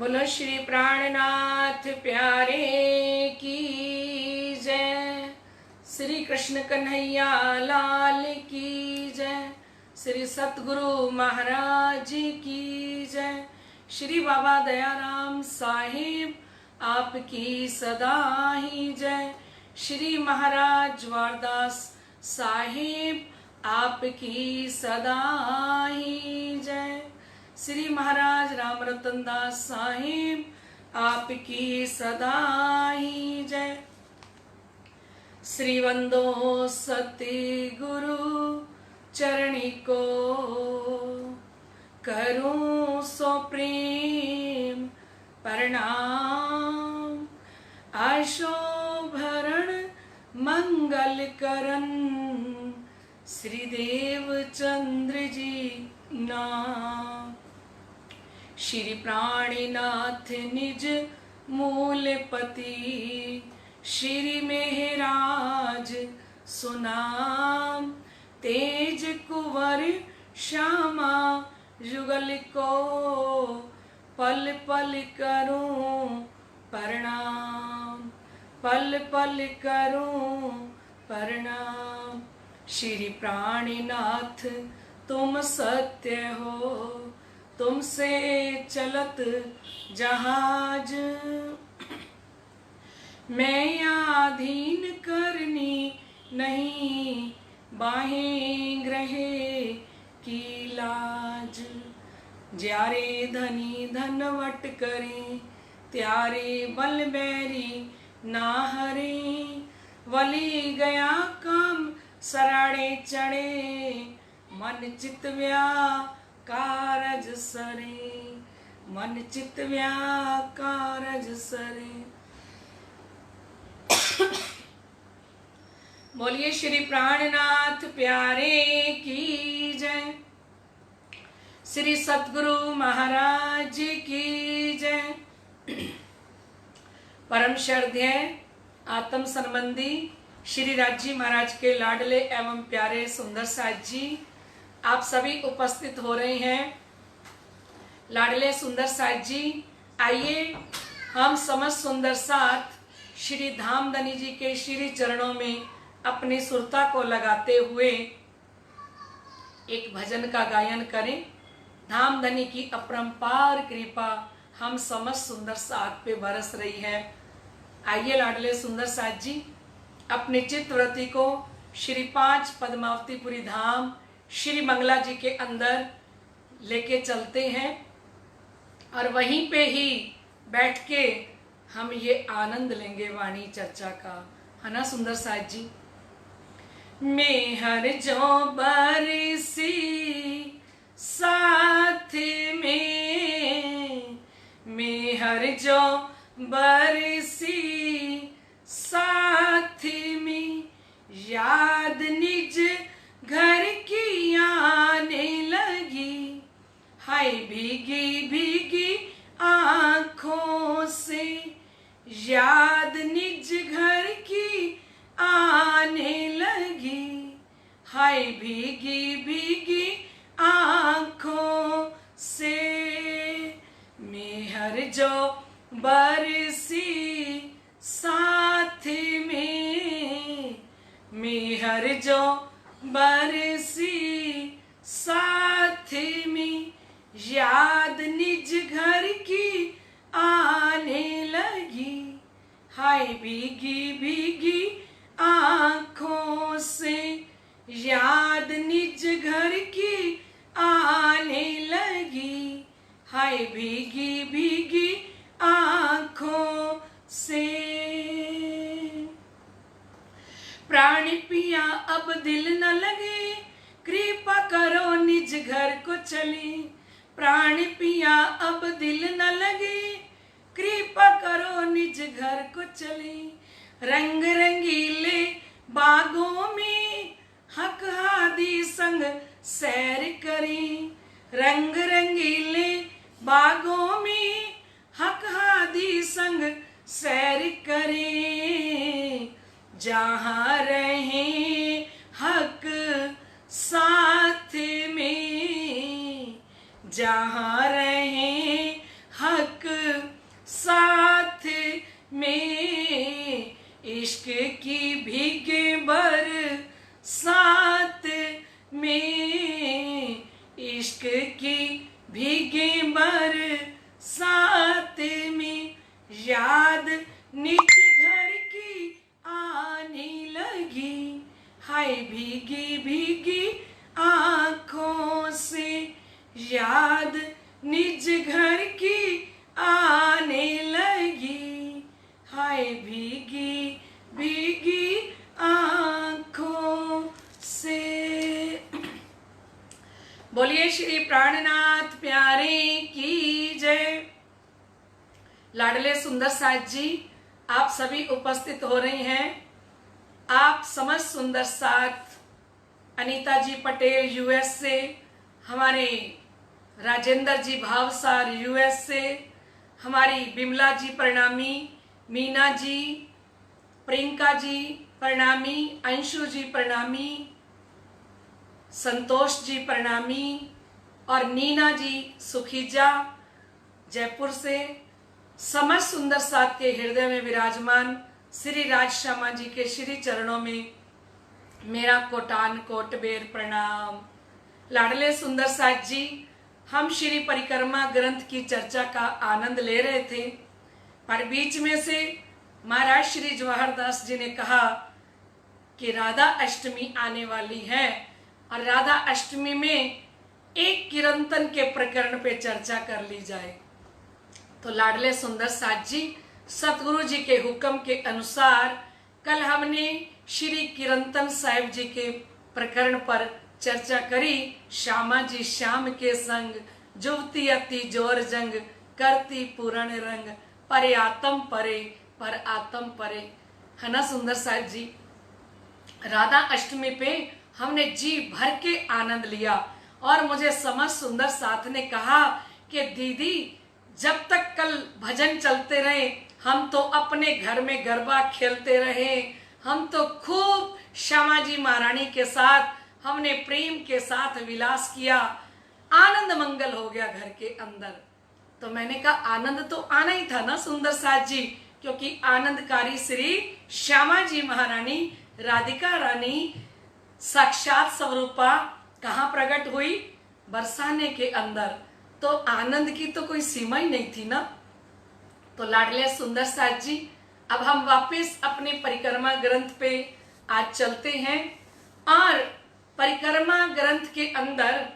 बोलो श्री प्राणनाथ प्यारे की जय। श्री कृष्ण कन्हैया लाल की जय। श्री सतगुरु महाराज की जय। श्री बाबा दयाराम साहिब आपकी सदा ही जय। श्री महाराज जवारदास साहिब आपकी सदा ही जय। श्री महाराज राम रतन दास साहिब आपकी सदा ही जय। श्री वंदो सती गुरु चरणी को करूं सो प्रेम प्रणाम। आशोभरण मंगल करन श्री देव चंद्र जी नाम। श्री प्राणीनाथ निज मूलपति श्री मेहराज सुनाम। तेज कुंवर श्यामा युगल को पल पल करूं प्रणाम। पल पल करूं प्रणाम। श्री प्राणीनाथ तुम सत्य हो, तुमसे चलत जहाज। मैं आधीन करनी नहीं बाहें ग्रहे की लाज। ज्यारे धनी धनवट करें त्यारे बल बैरी ना हरे। वली गया काम सराड़े चढ़े मन चित कारज सरे। मन चित कारज सरे। बोलिए श्री प्राणनाथ प्यारे की जय। श्री सतगुरु महाराज की जय। परम श्रद्धेय आत्म संबंधी श्री राजी महाराज के लाडले एवं प्यारे सुंदर साथ जी आप सभी उपस्थित हो रहे हैं। लाडले सुंदर साथ जी, आइए हम समस्त सुंदर साथ श्री धामधनी जी के श्री चरणों में अपनी सुरता को लगाते हुए एक भजन का गायन करें। धामधनी की अपरंपार कृपा हम समस्त सुंदर साथ पे बरस रही है। आइए लाडले सुंदर साथ जी अपने चित्तवृत्ति को श्री 5 पद्मावतीपुरी धाम श्री मंगला जी के अंदर लेके चलते हैं और वहीं पे ही बैठ के हम ये आनंद लेंगे वाणी चर्चा का, है ना सुंदर साथ जी। मेहर जो बरसी साथ में, मेहर जो बरसी साथ में, याद निज घर की आने लगी। हाय भीगी भीगी आंखों से, याद निज घर की आने लगी। हाय भीगी भीगी आंखों से, मेहर जो बरसी साथ में, मेहर जो बरसी साथ में, याद निज घर की आने लगी। हाय भीगी भीगी आंखों से, याद निज घर की आने लगी। हाय भीगी भीगी आंखों से। प्राण पिया अब दिल न लगे, कृपा करो निज घर को चली। प्राण पिया अब दिल न लगे, कृपा करो निज घर को चली। रंग रंगीले बागों में हक हादी संग सैर करें। रंग रंगीले बागों में हक हादी संग सैर करें। जहाँ रहे हक साथ में, जहाँ रहे हक साथ में, इश्क की भीगे बरसात में, इश्क की भीगे बरसात में, याद निज घर की आने लगी, हाय भीगी भीगी आंखों से, याद निज घर की आने लगी, हाय भीगी भीगी आंखों से। बोलिए श्री प्राणनाथ प्यारे की जय। लाडले सुंदर साथ जी, आप सभी उपस्थित हो रहे हैं। आप समस्त सुंदर साथ अनीता जी पटेल यूएस से, हमारे राजेंद्र जी भावसार यूएस से, हमारी बिमला जी प्रणामी, मीना जी, प्रियंका जी प्रणामी, अंशु जी प्रणामी, संतोष जी प्रणामी, और नीना जी सुखीजा जयपुर से, समस्त सुंदर साथ के हृदय में विराजमान श्री राज श्यामा जी के श्री चरणों में मेरा कोटान कोट बेर प्रणाम। लाडले सुंदर साथ जी, हम श्री परिक्रमा ग्रंथ की चर्चा का आनंद ले रहे थे, पर बीच में से महाराज श्री जवाहर दास जी ने कहा कि राधा अष्टमी आने वाली है और राधा अष्टमी में एक कीर्तन के प्रकरण पे चर्चा कर ली जाए। तो लाडले सुंदर साथ जी, सतगुरु जी के हुक्म के अनुसार कल हमने श्री कीर्तन साहिब जी के प्रकरण पर चर्चा करी। श्यामा जी श्याम के संग, जुवती अति जोर जंग, करती पूर्ण रंग, परे आत्म परे पर आत्म परे, है ना सुंदर साथ जी। राधा अष्टमी पे हमने जी भर के आनंद लिया और मुझे समस्त सुंदर साथ ने कहा कि दीदी जब तक कल भजन चलते रहे हम तो अपने घर में गरबा खेलते रहे, हम तो खूब श्यामा जी महारानी के साथ हमने प्रेम के साथ विलास किया, आनंद मंगल हो गया घर के अंदर। तो मैंने कहा आनंद तो आना ही था ना सुंदर साथ जी, क्योंकि आनंदकारी श्री श्यामा जी महारानी राधिका रानी साक्षात स्वरूपा कहाँ प्रकट हुई? बरसाने के अंदर। तो आनंद की तो कोई सीमा ही नहीं थी ना। तो लाडले सुंदर साथ जी, अब हम वापस अपने परिक्रमा ग्रंथ पे आज चलते हैं और परिक्रमा ग्रंथ के अंदर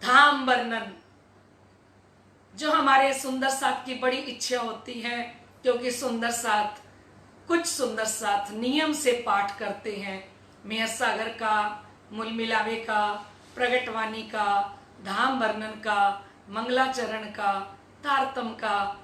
धाम वर्णन, जो हमारे सुंदर साथ की बड़ी इच्छा होती है, क्योंकि सुंदर साथ कुछ सुंदर साथ नियम से पाठ करते हैं। मेहर सागर का, मूल मिलावे का, प्रगटवाणी का, धाम वर्णन का, मंगलाचरण का, तारतम का।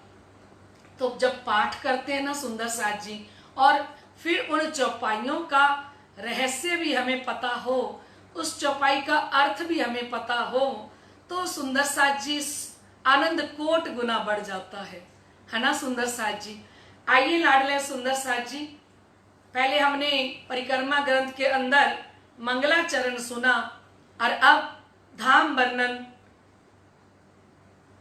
तो जब पाठ करते हैं ना सुंदर साथ जी, और फिर उन चौपाइयों का रहस्य भी हमें पता हो, उस चौपाई का अर्थ भी हमें पता हो, तो सुंदर साथ जी आनंद कोट गुना बढ़ जाता है ना सुंदर साथ जी। आइए लाडले सुंदर साथ जी, पहले हमने परिक्रमा ग्रंथ के अंदर मंगलाचरण सुना और अब धाम वर्णन।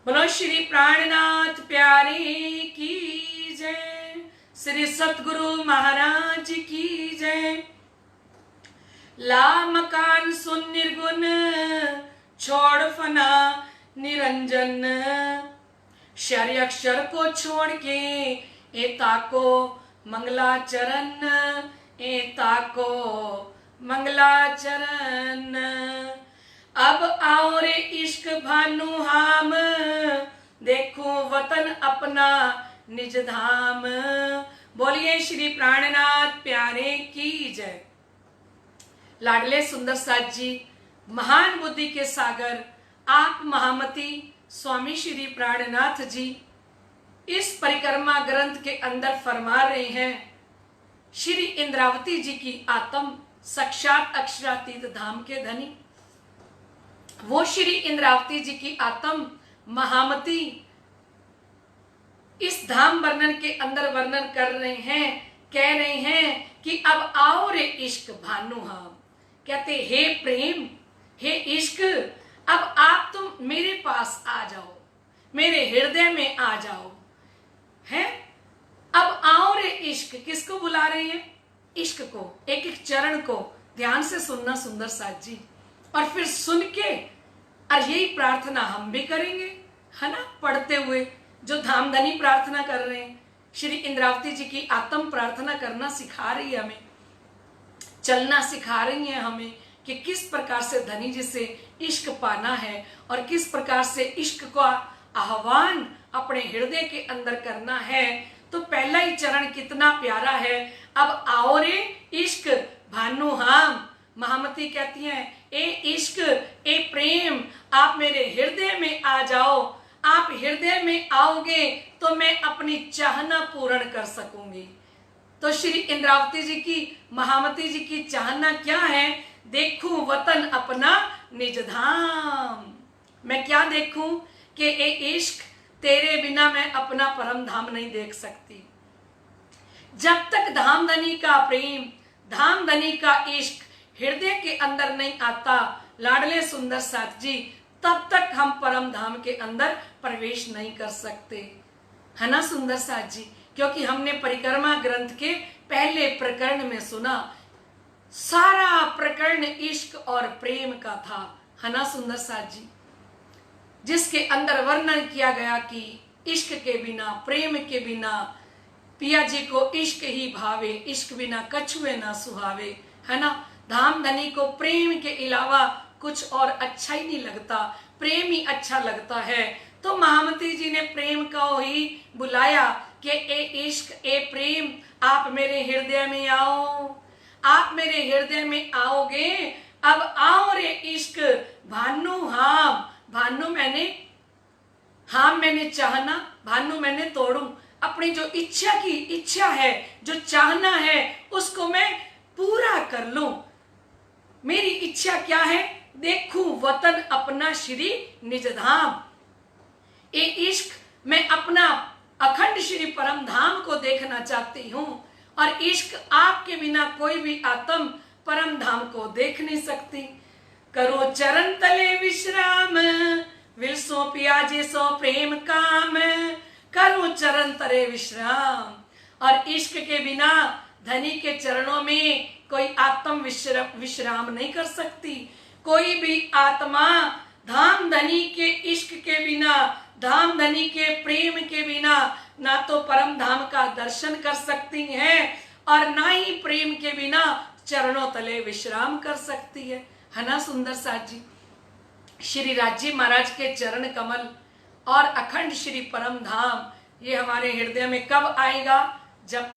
बोलो श्री प्राणनाथ प्यारे की जय, श्री सतगुरु महाराज की जय। ला मकान सुन निर्गुण, छोड़ फना निरंजन, शर अक्षर को छोड़ के एता को मंगलाचरण, एता को मंगलाचरण। अब आओ रे इश्क भानु हाम, देखो वतन अपना निज धाम। बोलिए श्री प्राणनाथ प्यारे की जय। लाडले सुंदर साथ जी, महान बुद्धि के सागर आप महामती स्वामी श्री प्राणनाथ जी इस परिक्रमा ग्रंथ के अंदर फरमा रहे हैं, श्री इंद्रावती जी की आत्म साक्षात अक्षरातीत धाम के धनी, वो श्री इंद्रावती जी की आत्म महामती इस धाम वर्णन के अंदर वर्णन कर रहे हैं, कह रहे हैं कि अब आओ रे इश्क भानु हम। कहते हे प्रेम, हे इश्क, अब आप तुम मेरे पास आ जाओ, मेरे हृदय में आ जाओ। है अब आओ रे इश्क, किसको बुला रहे हैं? इश्क को, एक एक चरण को ध्यान से सुनना सुंदर साथ जी, और फिर सुन के और यही प्रार्थना हम भी करेंगे, है ना, पढ़ते हुए जो धामधनी प्रार्थना कर रहे हैं। श्री इंद्रावती जी की आत्म प्रार्थना करना सिखा रही है हमें, चलना सिखा रही है हमें कि किस प्रकार से धनी जी से इश्क पाना है और किस प्रकार से इश्क का आह्वान अपने हृदय के अंदर करना है। तो पहला ही चरण कितना प्यारा है, अब आओ रे इश्क भानु हम। महामती कहती हैं, ए इश्क, ए प्रेम, आप मेरे हृदय में आ जाओ। आप हृदय में आओगे तो मैं अपनी चाहना पूर्ण कर सकूंगी। तो श्री इंद्रावती जी की, महामती जी की चाहना क्या है? देखूं वतन अपना निज धाम। मैं क्या देखूं? कि ए इश्क, तेरे बिना मैं अपना परम धाम नहीं देख सकती। जब तक धामधनी का प्रेम, धामधनी का इश्क हृदय के अंदर नहीं आता लाडले सुंदर साथ जी, तब तक हम परम धाम के अंदर प्रवेश नहीं कर सकते, है ना सुंदर साथ जी। क्योंकि हमने परिक्रमा ग्रंथ के पहले प्रकरण में सुना, सारा प्रकरण इश्क और प्रेम का था, है ना सुंदर साथ जी, जिसके अंदर वर्णन किया गया कि इश्क के बिना, प्रेम के बिना, पिया जी को इश्क ही भावे, इश्क बिना कछुए ना सुहावे, है ना। धामधनी को प्रेम के अलावा कुछ और अच्छा ही नहीं लगता, प्रेम ही अच्छा लगता है। तो महामती जी ने प्रेम को ही बुलाया कि ए इश्क, ए प्रेम, आप मेरे हृदय में आओ। आप मेरे हृदय में आओगे, अब आओ रे इश्क भानु हम। भानु मैंने, हाँ मैंने चाहना, भानु मैंने तोड़ू। अपनी जो इच्छा की इच्छा है, जो चाहना है, उसको मैं पूरा कर लूं। मेरी इच्छा क्या है? देखूं वतन अपना श्री निज धाम। ए इश्क, मैं अपना अखंड श्री परम धाम को देखना चाहती हूं, और इश्क आपके बिना कोई भी आत्म परम धाम को देख नहीं सकती। करो चरण तले विश्राम, विलसो पियाजे सो प्रेम काम। करो चरण तले विश्राम। और इश्क के बिना धनी के चरणों में कोई आत्म विश्राम नहीं कर सकती। कोई भी आत्मा धाम धनी के इश्क के बिना, धाम धनी के प्रेम के बिना ना तो परम धाम का दर्शन कर सकती है, और ना ही प्रेम के बिना चरणों तले विश्राम कर सकती है ना सुंदर साथ जी। श्री राज्य महाराज के चरण कमल और अखंड श्री परम धाम, ये हमारे हृदय में कब आएगा? जब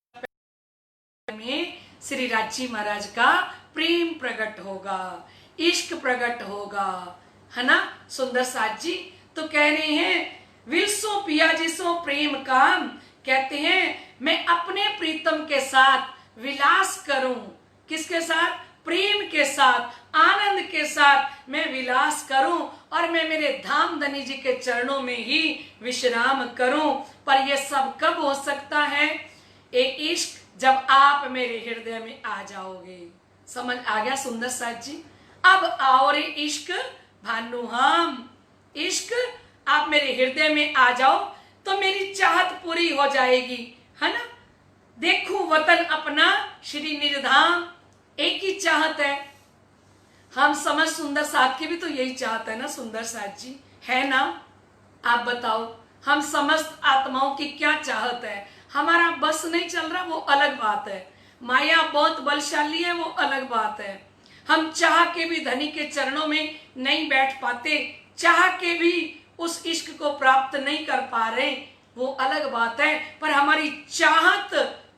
में श्री राज्य महाराज का प्रेम प्रकट होगा, इश्क प्रकट होगा, है ना सुंदर साथ जी। तो कह रहे हैं, विलसो पिया जिसो प्रेम काम, कहते हैं मैं अपने प्रीतम के साथ विलास करूं। किसके साथ? प्रेम के साथ, आनंद के साथ मैं विलास करूं, और मैं मेरे धाम धनी जी के चरणों में ही विश्राम करूं। पर यह सब कब हो सकता है? एक इश्क, जब आप मेरे हृदय में आ जाओगे। समझ आ गया सुंदर साथ जी? अब आओ रे इश्क भानु हम। इश्क, आप मेरे हृदय में आ जाओ तो मेरी चाहत पूरी हो जाएगी, है ना। देखूं वतन अपना श्री निज धाम, एक ही चाहत है। हम समझ सुंदर साथ की भी तो यही चाहत है ना सुंदर साथ जी, है ना। आप बताओ, हम समस्त आत्माओं की क्या चाहत है? हमारा बस नहीं चल रहा, वो अलग बात है। माया बहुत बलशाली है, वो अलग बात है। हम चाह के भी धनी के चरणों में नहीं बैठ पाते, चाह के भी उस इश्क को प्राप्त नहीं कर पा रहे, वो अलग बात है। पर हमारी चाहत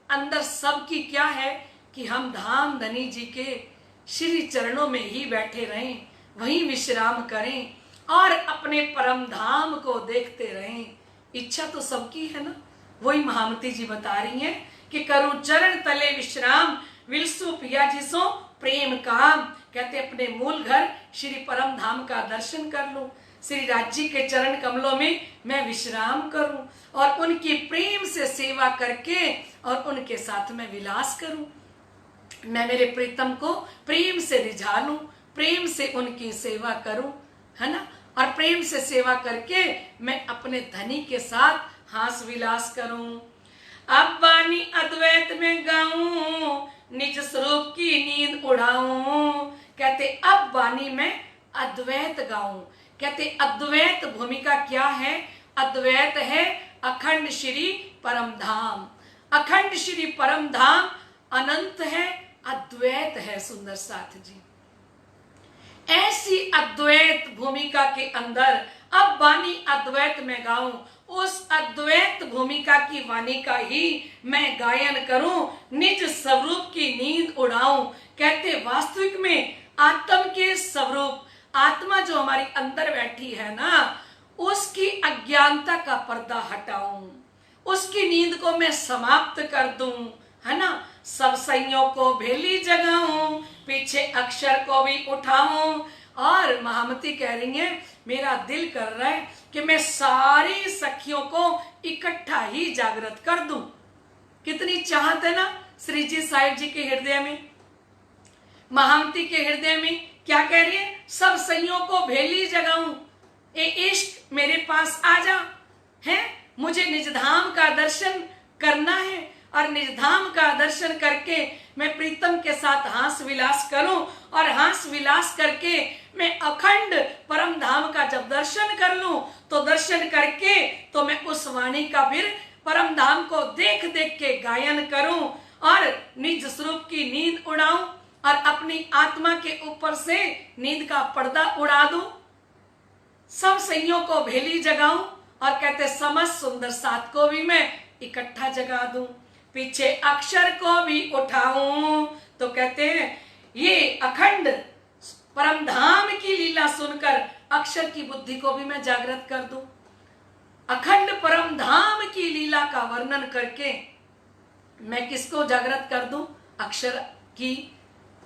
अंदर सबकी क्या है कि हम धाम धनी जी के श्री चरणों में ही बैठे रहें, वहीं विश्राम करें और अपने परम धाम को देखते रहें। इच्छा तो सबकी है ना। वही महामती जी बता रही हैं कि करूं चरण तले विश्राम, विलसु पिया जिसो प्रेम काम। कहते अपने मूल घर श्री परम धाम का दर्शन कर लूं, श्री राज्य के चरण कमलों में मैं विश्राम करूं, और उनकी प्रेम से सेवा करके और उनके साथ में विलास करूं। मैं मेरे प्रीतम को प्रेम से रिझा लूं, प्रेम से उनकी सेवा करूं, है ना। और प्रेम से सेवा करके मैं अपने धनी के साथ हास विलास करूं। अब वाणी अद्वैत में गाऊं, निज स्वरूप की नींद उड़ाऊं। कहते अब वाणी में अद्वैत गाऊं। कहते अद्वैत भूमिका क्या है? अद्वैत है अखंड श्री परम धाम। अखंड श्री परम धाम अनंत है, अद्वैत है सुंदर साथ जी। ऐसी अद्वैत भूमिका के अंदर अब वाणी अद्वैत में गाऊं, उस अद्वैत भूमिका की वाणी का ही मैं गायन करूं, निज स्वरूप की नींद उड़ाऊं। कहते वास्तविक में आत्म के स्वरूप, आत्मा जो हमारी अंदर बैठी है ना, उसकी अज्ञानता का पर्दा हटाऊं, उसकी नींद को मैं समाप्त कर दूं, है ना। सब सैयों को भेली जगाऊं, पीछे अक्षर को भी उठाऊं। और महामती कह रही है मेरा दिल कर रहा है कि मैं सारी सखियों को इकट्ठा ही जागृत कर दूं। कितनी चाहत है ना श्री जी साहिब जी के हृदय में। महामती के हृदय में क्या कह रही है? सब सैयों को भेली जगाऊं, ए इश्क मेरे पास आ जा, है मुझे निजधाम का दर्शन करना है, और निजधाम का दर्शन करके मैं प्रीतम के साथ हास विलास करूं, और हास विलास करके मैं अखंड परम धाम का जब दर्शन कर लूं, तो दर्शन करके तो मैं उस वाणी का फिर परम धाम को देख देख के गायन करूं, और निज स्वरूप की नींद उड़ाऊं, और अपनी आत्मा के ऊपर से नींद का पर्दा उड़ा दूं, सब सैयों को भेली जगाऊं, और कहते समस्त सुंदर साथ को भी मैं इकट्ठा जगा दूं, पीछे अक्षर को भी उठाऊं। तो कहते हैं ये अखंड परम धाम की लीला सुनकर अक्षर की बुद्धि को भी मैं जागृत कर दूं। अखंड परम धाम की लीला का वर्णन करके मैं किसको जागृत कर दूं? अक्षर की,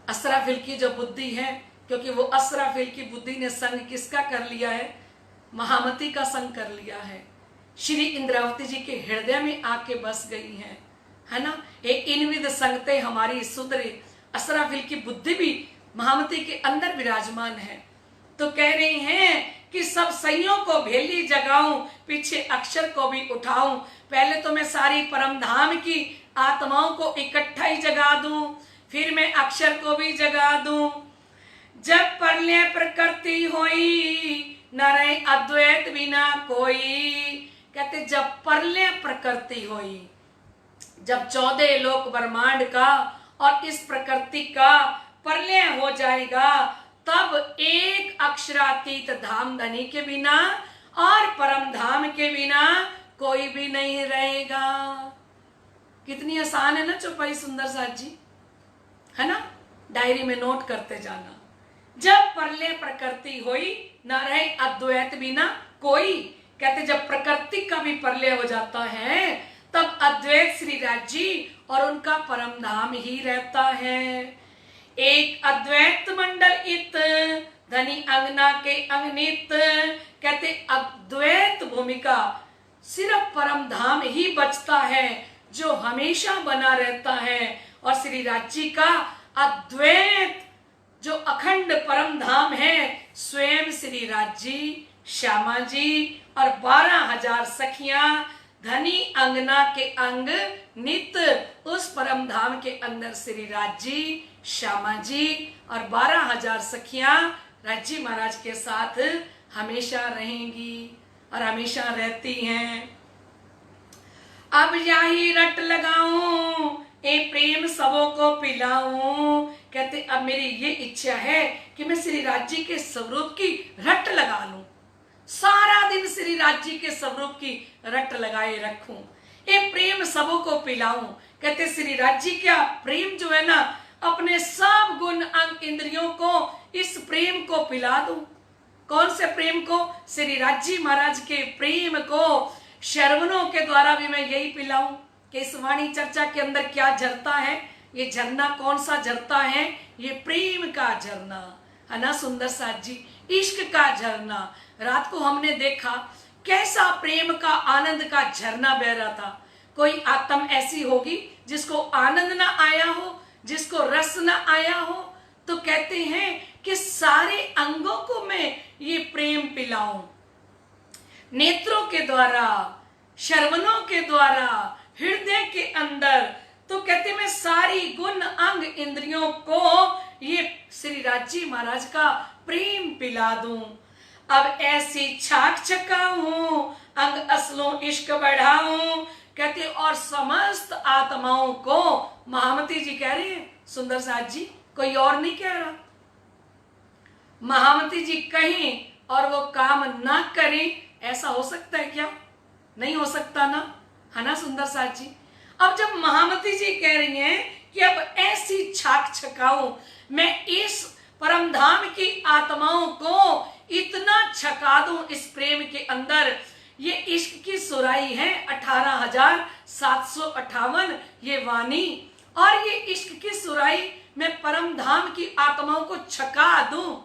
असराफिल की जो बुद्धि है, क्योंकि वो असराफिल की बुद्धि ने संग किसका कर लिया है? महामती का संग कर लिया है, श्री इंद्रावती जी के हृदय में आके बस गई हैं, है ना। ये इनविद संगते हमारी सुधरे असराफिल की बुद्धि भी महामती के अंदर विराजमान है। तो कह रही हैं कि सब सैयों को भेली जगाऊं, पीछे अक्षर को भी उठाऊं। पहले तो मैं सारी परम धाम की आत्माओं को इकट्ठा ही जगा दूं, फिर मैं अक्षर को भी जगा दूं। जब प्रलय प्रकृति होई, न रहे अद्वैत बिना कोई। कहते जब प्रलय प्रकृति हुई, जब 14 लोक ब्रह्मांड का और इस प्रकृति का प्रलय हो जाएगा, तब एक अक्षरातीत धाम धनी के बिना और परम धाम के बिना कोई भी नहीं रहेगा। कितनी आसान है ना चौपाई सुंदर साथ जी, है ना। डायरी में नोट करते जाना। जब प्रलय प्रकृति हुई, न रहे अद्वैत बिना कोई। कहते जब प्रकृति का भी प्रलय हो जाता है, तब अद्वैत श्री राज जी और उनका परम धाम ही रहता है। एक अद्वैत मंडल इत, धनी अंगना के अंगनित। कहते अद्वैत भूमिका सिर्फ परम धाम ही बचता है, जो हमेशा बना रहता है। और श्री राज जी का अद्वैत जो अखंड परम धाम है, स्वयं श्री राज जी, श्यामा जी और 12,000 सखियां धनी अंगना के अंग नित उस परम धाम के अंदर श्री राज जी, श्यामा जी और 12,000 सखियां राज जी महाराज के साथ हमेशा रहेंगी और हमेशा रहती हैं। अब यही रट लगाऊं, ए प्रेम सबों को पिलाऊं। कहते अब मेरी ये इच्छा है कि मैं श्री राज जी के स्वरूप की रट लगा लूं, सारा दिन श्री राज जी के स्वरूप की रट लगाए रखूं, ये प्रेम सबों को पिलाऊं। कहते श्री राज जी का प्रेम जो है ना, अपने सब गुण अंग इंद्रियों को इस प्रेम को पिला दूं। कौन से प्रेम को? श्री राज जी महाराज के प्रेम को श्रवणों के द्वारा भी मैं यही पिलाऊं कि इस वाणी चर्चा के अंदर क्या झरता है। ये झरना कौन सा झरता है? ये प्रेम का झरना है ना सुंदर साथ जी, इश्क का झरना। रात को हमने देखा कैसा प्रेम का आनंद का झरना बह रहा था। कोई आत्म ऐसी होगी जिसको आनंद ना आया हो, जिसको रस ना आया हो? तो कहते हैं कि सारे अंगों को मैं ये प्रेम पिलाऊं, नेत्रों के द्वारा, श्रवणों के द्वारा, हृदय के अंदर। तो कहते मैं सारी गुण अंग इंद्रियों को ये श्री राजी महाराज का प्रेम पिला दूं। अब ऐसी छाक छकाऊं, अंग असलों इश्क बढ़ाऊं। कहते और समस्त आत्माओं को, महामती जी कह रही है, सुंदर साथ जी, कोई और नहीं कह रहा। महामती जी कहें और वो काम ना करें, ऐसा हो सकता है क्या? नहीं हो सकता ना, है ना सुंदर साथ जी। अब जब महामती जी कह रही हैं कि अब ऐसी छाक छकाऊं, मैं इस परम धाम की आत्माओं को इतना छका दूं इस प्रेम के अंदर। ये इश्क की सुराई है 18,758 ये वाणी, और ये इश्क की सुराई मैं परम धाम की आत्माओं को छका दूं,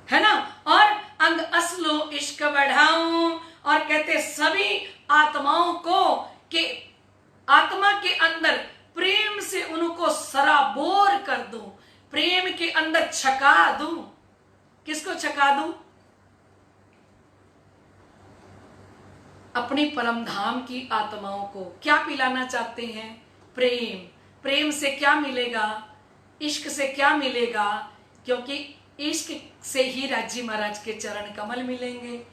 है ना। और अंग असलो इश्क बढ़ाऊं, और कहते सभी आत्माओं को के आत्मा के अंदर प्रेम से उनको सराबोर कर दूं, प्रेम के अंदर छका दूं। किसको छका दूं? अपनी परम धाम की आत्माओं को। क्या पिलाना चाहते हैं? प्रेम। प्रेम से क्या मिलेगा? इश्क से क्या मिलेगा? क्योंकि इश्क से ही राजी महाराज के चरण कमल मिलेंगे,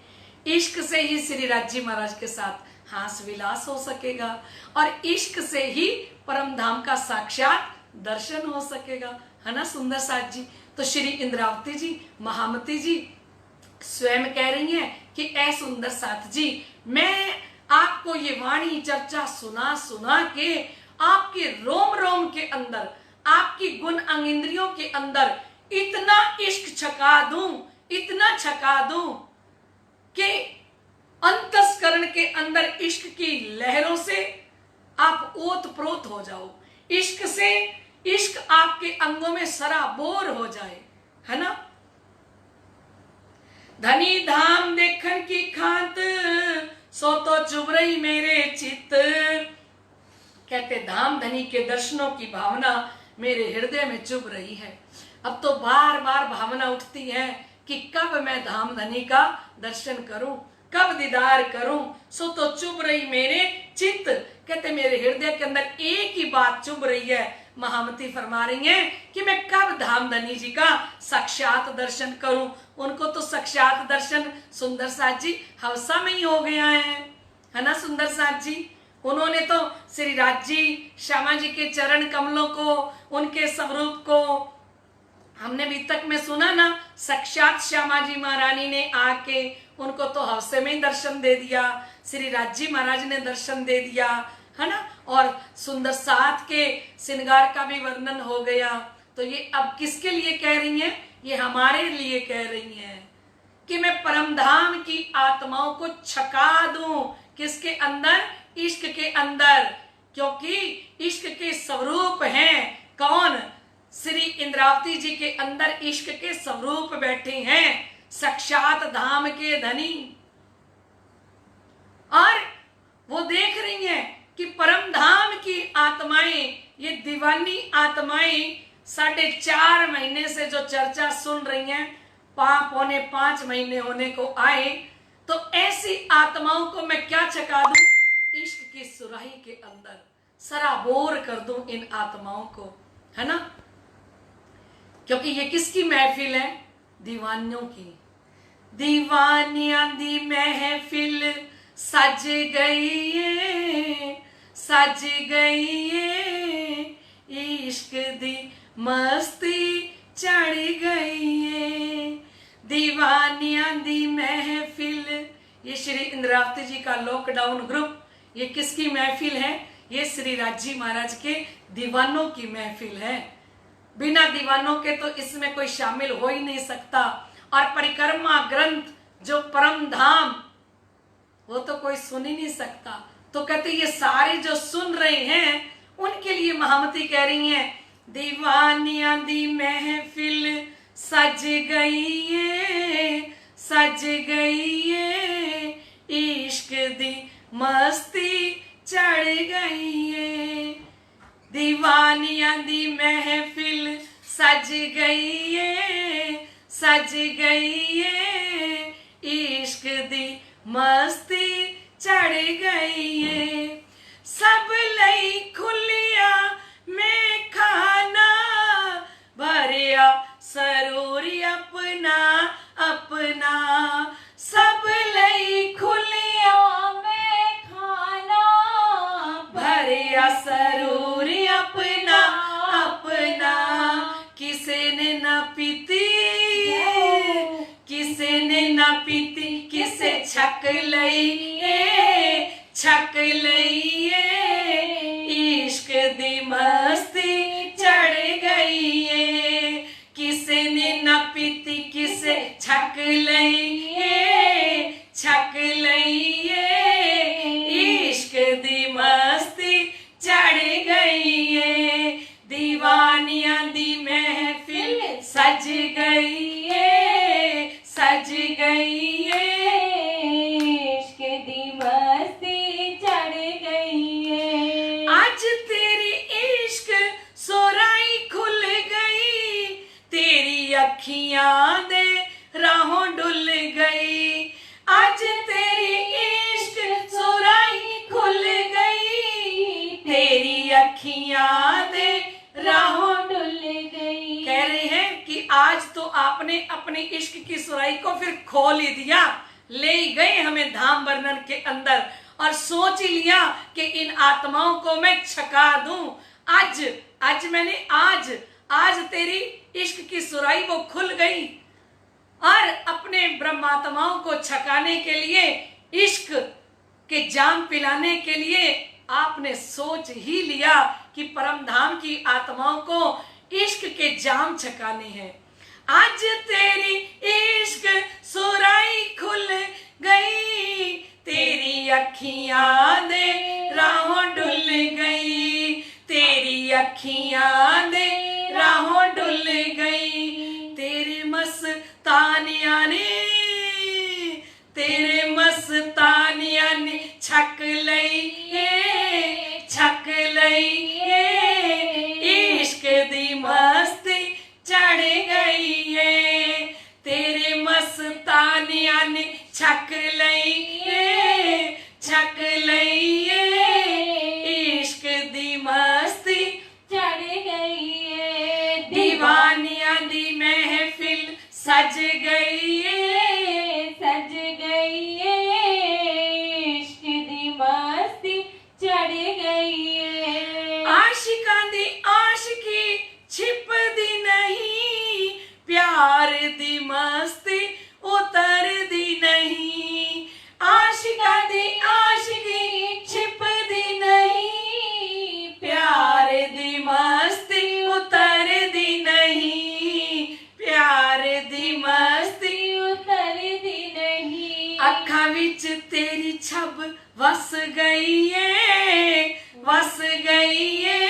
इश्क से ही श्री राजी महाराज के साथ हास विलास हो सकेगा, और इश्क से ही परम धाम का साक्षात दर्शन हो सकेगा, है ना सुंदर साथ जी। तो श्री इंद्रावती जी, महामती जी स्वयं कह रही हैं कि ऐ सुंदर साथ जी, मैं आपको ये वाणी चर्चा सुना सुना के आपके रोम रोम के अंदर, आपकी गुण अंग इंद्रियों के अंदर इतना इश्क छका दूं, इतना छका दूं कि अंतस्करण के अंदर इश्क की लहरों से आप ओत प्रोत हो जाओ, इश्क से इश्क आपके अंगों में सराबोर हो जाए, है ना। धनी धाम देखन की खात, सो तो चुभ रही मेरे चित्त। कहते धाम धनी के दर्शनों की भावना मेरे हृदय में चुभ रही है। अब तो बार बार भावना उठती है कि कब मैं धाम धनी का दर्शन करूं, कब दीदार करूं। सो तो चुभ रही मेरे चित्त। कहते मेरे हृदय के अंदर एक ही बात चुभ रही है। महामती फरमा रही हैं कि मैं कब धाम धनी जी का साक्षात दर्शन करूं। उनको तो साक्षात दर्शन सुंदर साथ जी हवसा में ही हो गया है ना सुंदर साथ जी। उन्होंने तो श्री राजी श्यामा जी के चरण कमलों को, उनके स्वरूप को हमने अभी तक में सुना ना, साक्षात श्यामा जी महारानी ने आके उनको तो हवसे में ही दर्शन दे दिया, श्री राजी महाराज ने दर्शन दे दिया, है ना। और सुंदर साथ के श्रृंगार का भी वर्णन हो गया। तो ये अब किसके लिए कह रही हैं? ये हमारे लिए कह रही हैं कि मैं परमधाम की आत्माओं को छका दूं। किसके अंदर? इश्क के अंदर। क्योंकि इश्क के स्वरूप हैं कौन? श्री इंद्रावती जी के अंदर इश्क के स्वरूप बैठे हैं, साक्षात धाम के धनी। और वो देख रही हैं कि परम धाम की आत्माएं, ये दीवानी आत्माएं 4.5 महीने से जो चर्चा सुन रही हैं, 5 महीने होने को आए, तो ऐसी आत्माओं को मैं क्या छका दूं? इश्क की सुराही के अंदर सराबोर कर दूं इन आत्माओं को, है ना। क्योंकि ये किसकी महफिल है? दीवानियों की। दीवानियां दी महफिल सज गई है, सज गई है, इश्क दी मस्ती चढ़ गई है। दीवानियां दी महफिल, ये श्री इंद्रावती जी का लॉकडाउन ग्रुप, ये किसकी महफिल है? ये श्री राजी महाराज के दीवानों की महफिल है। बिना दीवानों के तो इसमें कोई शामिल हो ही नहीं सकता। और परिक्रमा ग्रंथ जो परम धाम, वो तो कोई सुन ही नहीं सकता। तो कहते ये सारे जो सुन रहे हैं उनके लिए महामती कह रही हैं, दीवानियां दी महफिल सज गई है, सज गई है, इश्क दी मस्ती चढ़ गई है। दीवानियां दी महफिल सज गई है, सज गई है, इश्क दी मस्ती चढ़ गई है। सब लई खुलिया में खाना, भरिया सरूर अपना अपना। सब लई खुलिया में खाना, भरिया सरूर अपना अपना। किसे ने न पीती, किसे ने न पीती, किसे छक लई छक लई इश्क दी मस्ती चढ़ गई है। किसे ने न पीती, किसे छक लई छक लई इश्क दी मस्ती चढ़ गई है। दीवानियां दी महफिल सज गई है, सज गई है, इश्क दी मस्ती चढ़ गई है। आज तेरी इश्क सोराई खुल गई, तेरी अखियां दे राहों डुल गई। आज तेरी इश्क सोराई खुल गई, तेरी अखियां दे राहों डुल गई। कह रहे हैं कि आज तो आपने अपने इश्क की सुराई को फिर खोल ही दिया, ले ही गए हमें धाम वर्णन के अंदर, और सोच ही लिया कि इन आत्माओं को मैं छका दूं। आज मैंने आज तेरी इश्क की सुराई वो खुल गई, और अपने ब्रह्मात्माओं को छकाने के लिए, इश्क के जाम पिलाने के लिए आपने सोच ही लिया कि परम धाम की आत्माओं को इश्क के जाम छकाने हैं। आज तेरी इश्क सुराई खुल गई, तेरी अखियां दे राहों डुल गई, तेरी अखियां दे राहों डुल गई। तेरे मस्तानिया ने, तेरे मस्तानिया ने छक लई छक लई इश्क दी मस्ती चढ़ गई है। तेरे मस्तानिया ने छक लई छक लई इश्क दी मस्ती चढ़ गई है। दीवानियां दी महफिल सज गई है, सज गई है, इश्क दी मस्ती चढ़ गई है। आशिकां दी आशिकी छिप दी नहीं, प्यार दी मस्ती उतर दी नहीं। आशिकां दी आशिकी छिप दी नहीं, प्यार दी मस्ती उतर दी नहीं, प्यार दी मस्ती उतर दी नहीं। अखां विच तेरी छब वस गई है, वस गई है,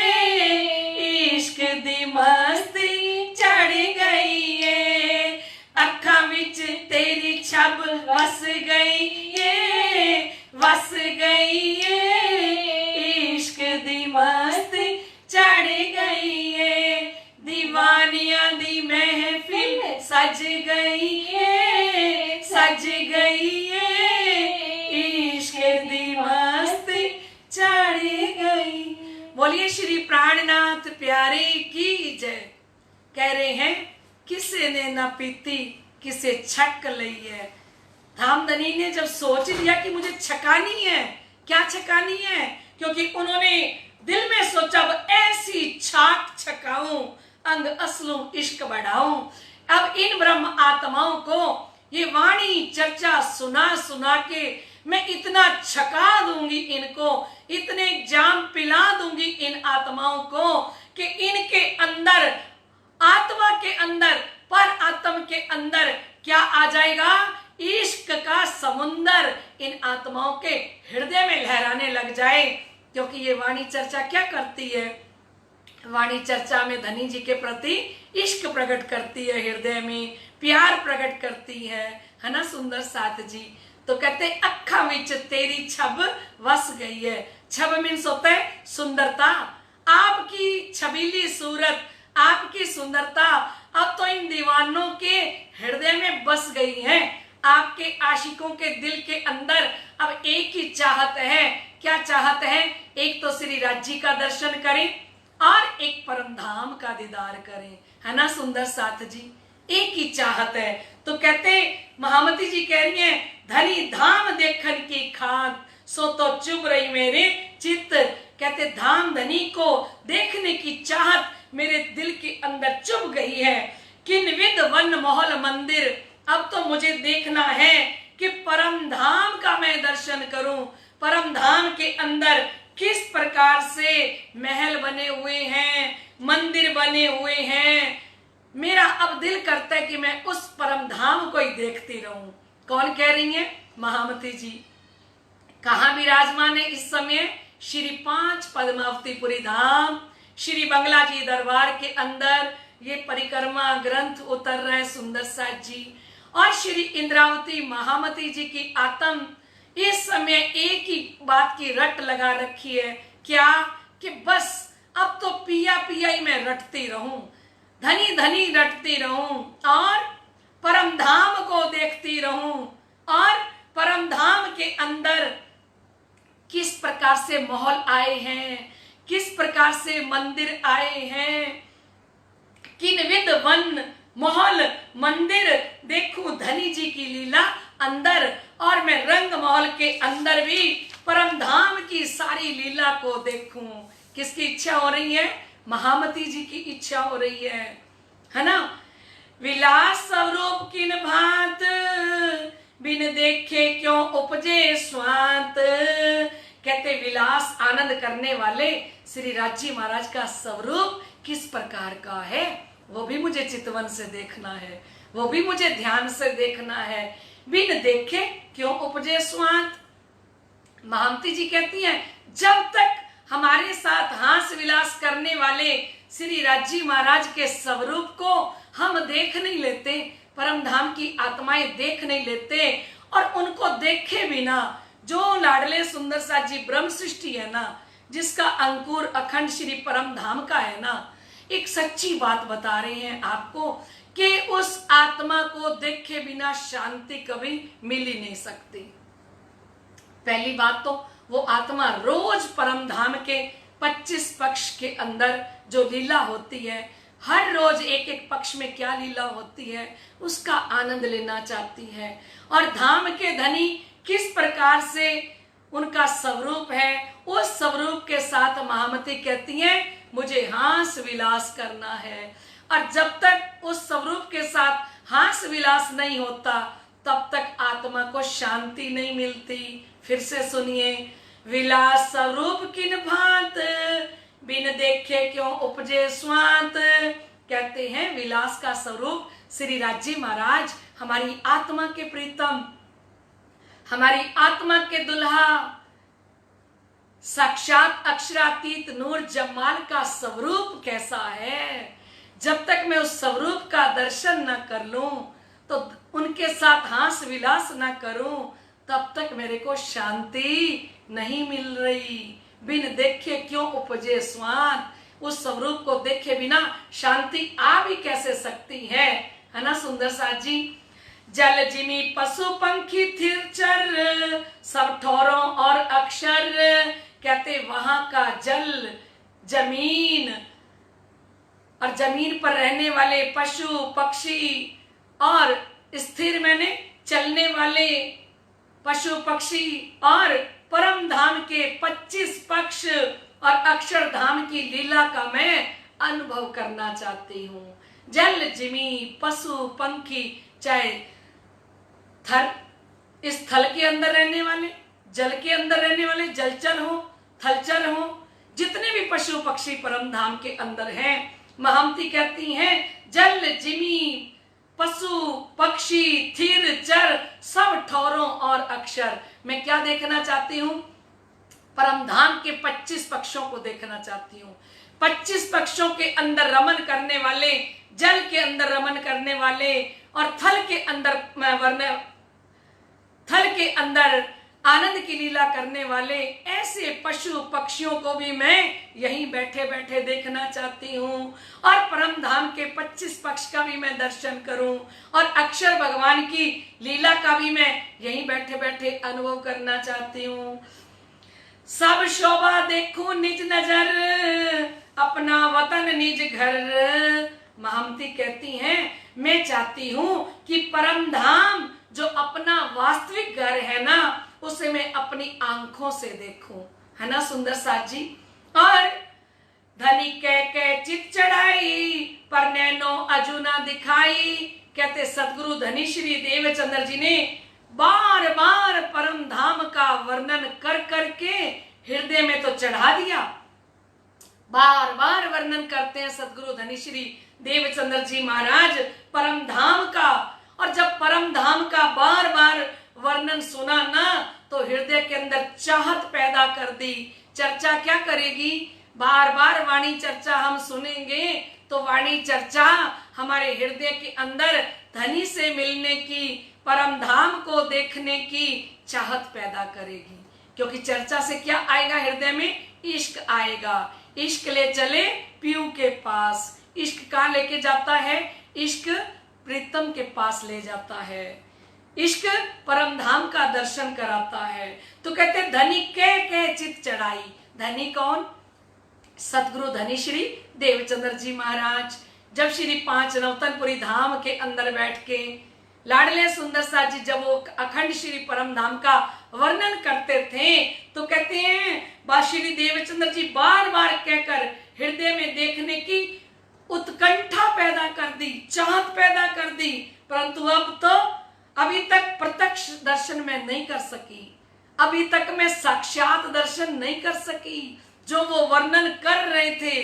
इश्क दी मस्ती चढ़ गई है। अखां विच तेरी छब वस गई है, वस गई है, इश्क दी मस्ती चढ़ गई है। दीवानियां दी महफिल सज गई है, सज गई है, इश्क दी मस्ती चढ़ गई। बोलिए श्री प्राणनाथ प्यारे की जय। कह रहे हैं किसे ने न पीती, किसे छक लई है। धामधनी ने जब सोच लिया कि मुझे छकानी है, क्या छकानी है, क्योंकि उन्होंने दिल में सोचा अब ऐसी छाक छकाऊं, अंग असलूं इश्क बढ़ाऊं। अब इन ब्रह्म आत्माओं को ये वाणी चर्चा सुना सुना के मैं इतना छका दूंगी, इनको इतने जाम पिला दूंगी इन आत्माओं को कि इनके अंदर, आत्मा के अंदर, पर आत्म के अंदर क्या आ जाएगा, इश्क का समुंदर इन आत्माओं के हृदय में लहराने लग जाए। क्योंकि ये वाणी चर्चा क्या करती है, वाणी चर्चा में धनी जी के प्रति इश्क प्रकट करती है, हृदय में प्यार प्रकट करती है ना सुंदर साथ जी। तो कहते अखा विच तेरी छब वस गई है। छब मीन्स होता है सुंदरता, आपकी छबीली सूरत, आपकी सुंदरता अब तो इन दीवानों के हृदय में बस गई है। आपके आशिकों के दिल के अंदर अब एक ही चाहत है। क्या चाहत है? एक तो श्री राज्य का दर्शन करें और एक परम धाम का दीदार करें, है ना सुंदर साथ जी? एक ही चाहत है। तो कहते महामती जी कह रही है, धनी धाम देखन की खात सो तो चुभ रही मेरे चित्त। कहते धाम धनी को देखने की चाहत मेरे दिल के अंदर चुभ गई है। किन विद वन महल मंदिर, अब तो मुझे देखना है कि परम धाम का मैं दर्शन करूं। परम धाम के अंदर किस प्रकार से महल बने हुए हैं, मंदिर बने हुए हैं। मेरा अब दिल करता है कि मैं उस परम धाम को ही देखती रहूं। कौन कह रही है? महामती जी। कहां विराजमान है इस समय? श्री 5 पद्मावतीपुरी धाम, श्री बंगला जी दरबार के अंदर ये परिक्रमा ग्रंथ उतर रहे सुंदर साथ जी। और श्री इंद्रावती महामती जी की आत्म इस समय एक ही बात की रट लगा रखी है। क्या? कि बस अब तो पिया पिया ही मैं रटती रहूं, धनी धनी रटती रहूं और परम धाम को देखती रहूं। और परम धाम के अंदर किस प्रकार से महल आए हैं, किस प्रकार से मंदिर आए हैं, किन विद वन महल मंदिर देखूं धनी जी की लीला अंदर। और मैं रंग महल के अंदर भी परम धाम की सारी लीला को देखूं। किसकी इच्छा हो रही है? महामती जी की इच्छा हो रही है ना? विलास स्वरूप किन भांत बिन देखे क्यों उपजे स्वांत। कहते विलास आनंद करने वाले श्री राज्य महाराज का स्वरूप किस प्रकार का है, वो भी मुझे चितवन से देखना है, वो भी मुझे ध्यान से देखना है। बिन देखे क्यों उपजे स्वांत। महामती जी कहती हैं, जब तक हमारे साथ हास विलास करने वाले श्री राज्य महाराज के स्वरूप को हम देख नहीं लेते, परम धाम की आत्माएं देख नहीं लेते, और उनको देखे बिना जो लाडले सुंदर साथ जी ब्रह्म सृष्टि है ना, जिसका अंकुर अखंड श्री परम धाम का है ना, एक सच्ची बात बता रहे हैं आपको कि उस आत्मा को देखे बिना शांति कभी मिल ही नहीं सकती। पहली बात तो वो आत्मा रोज परम धाम के 25 पक्ष के अंदर जो लीला होती है, हर रोज एक एक पक्ष में क्या लीला होती है उसका आनंद लेना चाहती है। और धाम के धनी किस प्रकार से उनका स्वरूप है, उस स्वरूप के साथ महामती कहती हैं मुझे हास विलास करना है। और जब तक उस स्वरूप के साथ हास विलास नहीं होता तब तक आत्मा को शांति नहीं मिलती। फिर से सुनिए, विलास स्वरूप किन भांत बिन देखे क्यों उपजे स्वांत। कहते हैं विलास का स्वरूप श्री राज्य महाराज हमारी आत्मा के प्रीतम, हमारी आत्मा के दुल्हा, साक्षात अक्षरातीत नूर जमाल का स्वरूप कैसा है। जब तक मैं उस स्वरूप का दर्शन न कर लूं, तो उनके साथ हास विलास न करूं, तब तक मेरे को शांति नहीं मिल रही। बिन देखे क्यों उपजे स्वांत। उस स्वरूप को देखे बिना शांति आ भी कैसे सकती है ना सुंदर साथ जी। जल जिमी पशु पंखी थिर चर सब ठौरों और अक्षर। कहते वहां का जल, जमीन और जमीन पर रहने वाले पशु पक्षी और स्थिर मैंने चलने वाले पशु पक्षी और परम धाम के 25 पक्ष और अक्षर धाम की लीला का मैं अनुभव करना चाहती हूँ। जल जिमी पशु पंखी, चाहे थल, इस थल के अंदर रहने वाले, जल के अंदर रहने वाले, जलचर हो, थलचर हो, जितने भी पशु पक्षी परम धाम के अंदर हैं, महामती कहती हैं जल जिमी पशु पक्षी थिर चर सब ठौरों और अक्षर। मैं क्या देखना चाहती हूँ? परम धाम के 25 पक्षों को देखना चाहती हूँ। 25 पक्षों के अंदर रमन करने वाले, जल के अंदर रमन करने वाले और थल के अंदर आनंद की लीला करने वाले ऐसे पशु पक्षियों को भी मैं यहीं बैठे बैठे देखना चाहती हूँ, और परम धाम के 25 पक्ष का भी मैं दर्शन करूं, और अक्षर भगवान की लीला का भी मैं यहीं बैठे बैठे अनुभव करना चाहती हूँ। सब शोभा देखूं निज नजर, अपना वतन निज घर। महामती कहती हैं मैं चाहती हूं कि परम धाम जो अपना वास्तविक घर है ना, उसे मैं अपनी आंखों से देखूं, है ना सुंदर साथ जी। और धनी कह चित चढ़ाई, पर नैनो अजुना दिखाई। कहते सतगुरु धनी श्री देवचंद्र जी ने बार बार परम धाम का वर्णन कर करके हृदय में तो चढ़ा दिया, बार बार वर्णन करते हैं सतगुरु धनी श्री देवचंद्र जी महाराज परम धाम का। और जब परम धाम का बार बार वर्णन सुना ना, तो हृदय के अंदर चाहत पैदा कर दी। चर्चा क्या करेगी, बार बार वाणी चर्चा हम सुनेंगे तो वाणी चर्चा हमारे हृदय के अंदर धनी से मिलने की, परम धाम को देखने की चाहत पैदा करेगी। क्योंकि चर्चा से क्या आएगा, हृदय में इश्क आएगा। इश्क ले चले पीयू के पास। इश्क कहाँ लेके जाता है, इश्क प्रीतम के पास ले जाता है, इश्क परम धाम का दर्शन कराता है। तो कहते धनी कह चित चढ़ाई। धनी कौन, सतगुरु धनी श्री देवचंद्र जी महाराज। जब श्री पांच नवतनपुरी धाम के अंदर बैठ के लाडले सुंदर साथ जी जब वो अखंड श्री परम धाम का वर्णन करते थे, तो कहते हैं श्री देवचंद्र जी बार बार कहकर हृदय में देखने की उत्कंठा पैदा कर दी, चाहत पैदा कर दी। परंतु अब तो अभी तक प्रत्यक्ष दर्शन में नहीं कर सकी, अभी तक मैं साक्षात दर्शन नहीं कर सकी जो वो वर्णन कर रहे थे।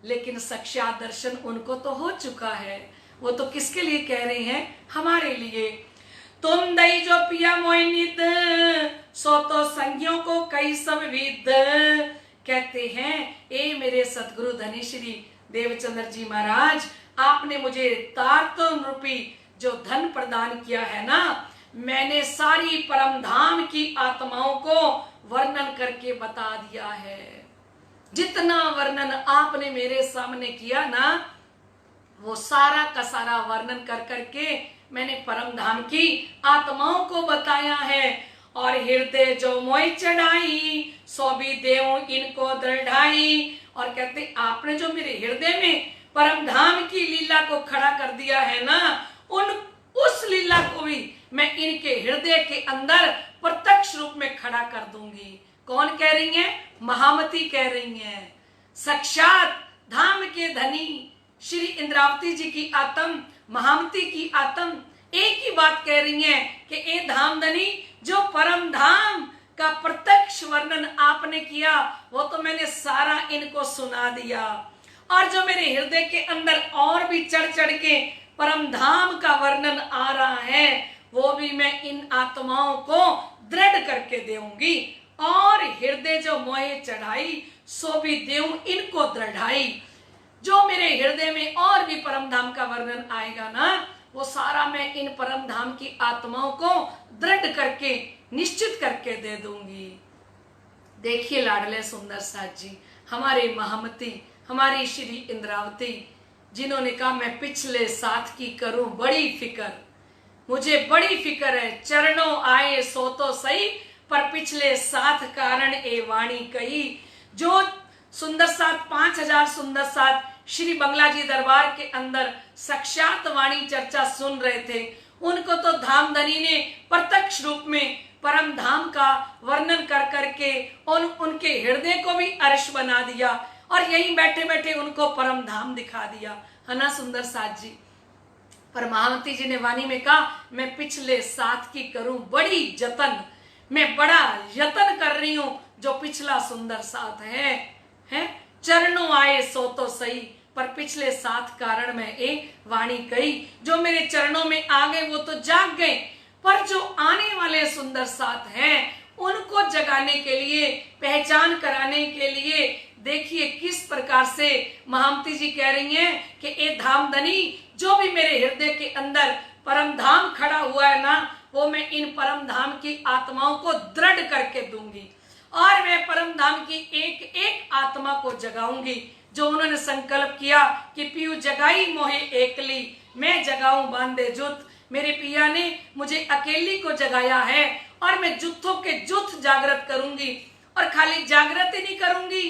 लेकिन साक्षात दर्शन उनको तो हो चुका है। वो तो किसके लिए कह रहे हैं, हमारे लिए। तुम दई जो पिया मोहिनीत, सो तो संज्ञों को कई सब विद। कहते हैं ए मेरे सतगुरु धनी श्री देवचंद्र जी महाराज, आपने मुझे तारतम रूपी जो धन प्रदान किया है ना, मैंने सारी परम धाम की आत्माओं को वर्णन करके बता दिया है। जितना वर्णन आपने मेरे सामने किया ना, वो सारा का सारा वर्णन कर करके मैंने परम धाम की आत्माओं को बताया है। और हृदय जो मोह चढ़ाई, सो भी देव इनको दृढ़ाई। और कहते आपने जो मेरे हृदय में परम धाम की लीला को खड़ा कर दिया है ना, उस लीला को भी मैं इनके हृदय के अंदर प्रत्यक्ष रूप में खड़ा कर दूंगी। कौन कह रही है, महामती कह रही है। साक्षात धाम के धनी श्री इंद्रावती जी की आत्म, महामती की आत्म एक ही बात कह रही है कि ए धाम धनी, जो परम धाम का प्रत्यक्ष वर्णन आपने किया वो तो मैंने सारा इनको सुना दिया। और जो मेरे हृदय के अंदर और भी चढ़ चढ़ के परम धाम का वर्णन आ रहा है, वो भी मैं इन आत्माओं को दृढ़ करके देऊंगी। और हृदय जो मोहे चढ़ाई, सो भी देऊं इनको दृढ़ाई। जो मेरे हृदय में और भी परम धाम का वर्णन आएगा ना, वो सारा मैं इन परम धाम की आत्माओं को दृढ़ करके निश्चित करके दे दूंगी। देखिए लाडले सुंदर साथ जी, हमारे महामती, हमारी श्री इंद्रावती, जिन्होंने कहा मैं पिछले साथ की करूं बड़ी फिक्र, मुझे बड़ी फिक्र है। चरणों आए सो तो सही, पर पिछले साथ कारण ए वाणी कही। जो सुंदर साथ 5000 सुंदर साथ श्री बंगला जी दरबार के अंदर साक्षात वाणी चर्चा सुन रहे थे, उनको तो धाम धनी ने प्रत्यक्ष रूप में परम धाम का वर्णन कर करके उनके हृदय को भी अर्श बना दिया, और यहीं बैठे बैठे उनको परम धाम दिखा दिया, है ना सुंदर साथ जी। पर महामती जी ने वाणी में कहा मैं पिछले साथ की करूं बड़ी जतन, मैं बड़ा यत्न कर रही हूं जो पिछला सुंदर साथ है। चरणों आए सो तो सही, पर पिछले साथ कारण मैं एक वाणी कही। जो मेरे चरणों में आ गए वो तो जाग गए, पर जो आने वाले सुंदर साथ हैं उनको जगाने के लिए, पहचान कराने के लिए देखिए किस प्रकार से महामती जी कह रही हैं कि ए धाम धनी, जो भी मेरे हृदय के अंदर परम धाम खड़ा हुआ है ना, वो मैं इन परम धाम की आत्माओं को दृढ़ करके दूंगी और मैं परम धाम की एक एक आत्मा को जगाऊंगी। जो उन्होंने संकल्प किया कि पीयू जगाई मोहे एकली, मैं जगाऊं बांधे जुत। मेरे पिया ने मुझे अकेली को जगाया है और मैं जुत्थों के जुथ जागृत करूंगी। और खाली जागृत ही नहीं करूंगी,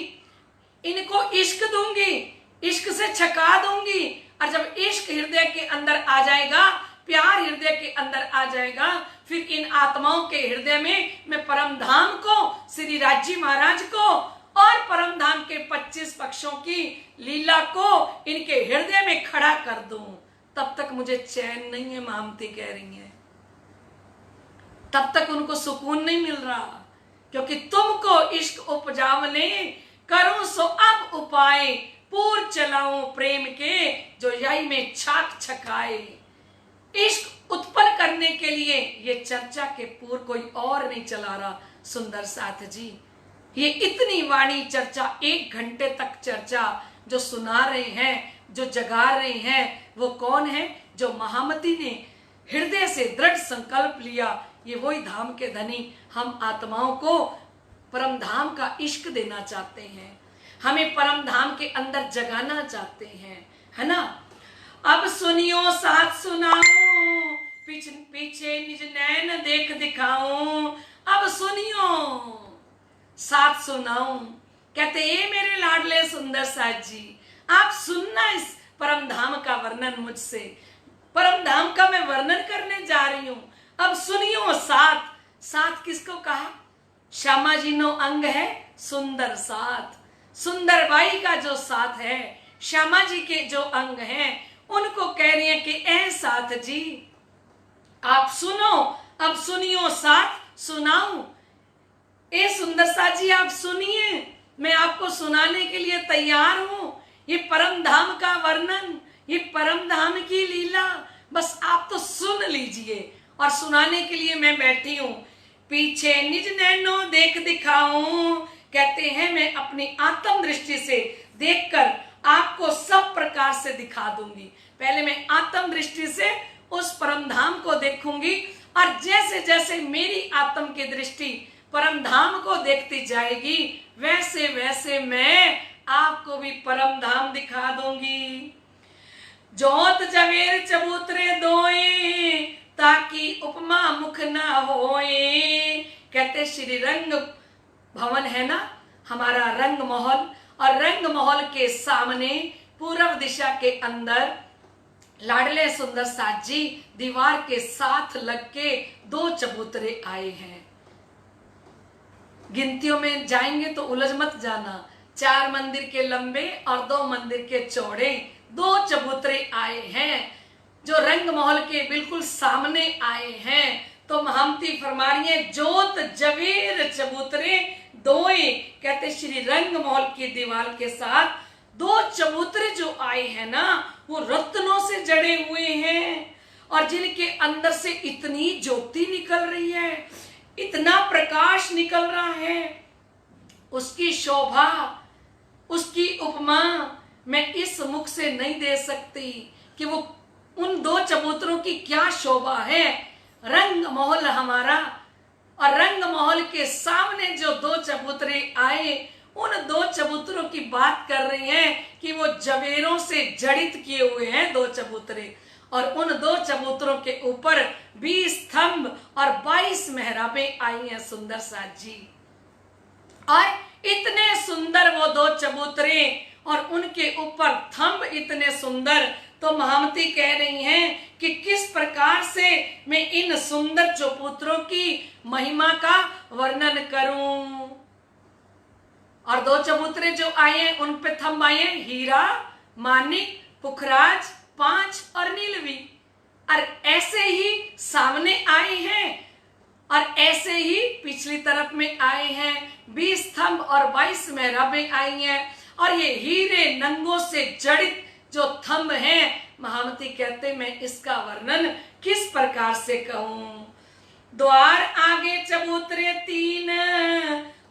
इनको इश्क दूंगी, इश्क से छका दूंगी। और जब इश्क हृदय के अंदर आ जाएगा, प्यार हृदय के अंदर आ जाएगा, फिर इन आत्माओं के हृदय में मैं परम धाम को, श्री राज्य महाराज को और परम धाम के 25 पक्षों की लीला को इनके हृदय में खड़ा कर दूं। तब तक मुझे चैन नहीं है, महामती कह रही है, तब तक उनको सुकून नहीं मिल रहा, क्योंकि तुमको इश्क उपजावने करूं सो अब उपाय, पूर चलाऊं प्रेम के जो यही में छाक छकाए। इश्क उत्पन्न करने के लिए ये चर्चा के पूर्व कोई और नहीं चला रहा सुंदर साथ जी। ये इतनी वाणी चर्चा, 1 घंटे तक चर्चा जो सुना रहे हैं, जो जगा रहे हैं, वो कौन है? जो महामती ने हृदय से दृढ़ संकल्प लिया। ये वही धाम के धनी हम आत्माओं को परम धाम का इश्क देना चाहते हैं, हमें परम धाम के अंदर जगाना चाहते हैं, है ना। अब सुनियो साथ सुनाऊं, पीछे निज नैन देख दिखाऊं। अब सुनियो साथ सुनाऊं, कहते ये मेरे लाडले सुंदर साथ जी, आप सुनना इस परम धाम का वर्णन मुझसे। परम धाम का मैं वर्णन करने जा रही हूं। अब सुनियो साथ। साथ किसको कहा? श्यामा जी नो अंग है सुंदर साथ। सुंदर बाई का जो साथ है, श्यामा जी के जो अंग हैं, उनको कह रही है कि ऐ साथ जी आप सुनो। अब सुनियो साथ सुनाऊं। ए सुंदर साथ जी आप सुनिए, मैं आपको सुनाने के लिए तैयार हूं। ये परम धाम का वर्णन, ये परम धाम की लीला, बस आप तो सुन लीजिए। और सुनाने के लिए मैं बैठी हूं। पीछे निज नैनो देख दिखाऊं, कहते हैं मैं अपनी आत्म दृष्टि से देखकर आपको सब प्रकार से दिखा दूंगी। पहले मैं आत्म दृष्टि से उस परम धाम को देखूंगी और जैसे जैसे मेरी आत्म की दृष्टि परम धाम को देखती जाएगी, वैसे वैसे मैं आपको भी परम धाम दिखा दूंगी। जोत जवेर चबूतरे दोए, ताकि उपमा मुख ना होए। कहते श्री रंग भवन है ना हमारा रंग महल, और रंग महल के सामने पूर्व दिशा के अंदर लाडले सुंदर साथ जी दीवार के साथ लग के 2 चबूतरे आए हैं। गिनतियों में जाएंगे तो उलझ मत जाना। 4 मंदिर के लंबे और 2 मंदिर के चौड़े 2 चबूतरे आए हैं, जो रंग महल के बिल्कुल सामने आए हैं। तो महमती फरमा रही है जोत जवेर चबूतरे दोए। कहते श्री रंग महल की दीवार के साथ 2 चबूतरे जो आए हैं ना, वो रत्नों से जड़े हुए हैं और जिनके अंदर से इतनी ज्योति निकल रही है, इतना प्रकाश निकल रहा है। उसकी शोभा, उसकी उपमा मैं इस मुख से नहीं दे सकती कि वो उन 2 चबूतरों की क्या शोभा है। रंग महल हमारा, और रंग महल के सामने जो 2 चबूतरे आए, उन 2 चबूतरों की बात कर रही हैं कि वो जवेरों से जड़ित किए हुए हैं 2 चबूतरे, और उन 2 चबूतरों के ऊपर 20 स्तंभ और 22 मेहराबें आई हैं सुंदर साथ जी। और इतने सुंदर वो 2 चबूतरे और उनके ऊपर थंब इतने सुंदर। तो महामती कह रही हैं कि किस प्रकार से मैं इन सुंदर चबूतरों की महिमा का वर्णन करूं। और 2 चबूतरे जो आए हैं उन पे थंब आए हैं हीरा, मानिक, पुखराज, 5 और नीलवी। और ऐसे ही सामने आए हैं और ऐसे ही पिछली तरफ में आए हैं। 20 स्तंभ और 22 मेहराबें आई हैं। और ये हीरे नंगों से जड़ित जो थंब हैं, महामती कहते मैं इसका वर्णन किस प्रकार से कहूं। द्वार आगे चबूतरे 3,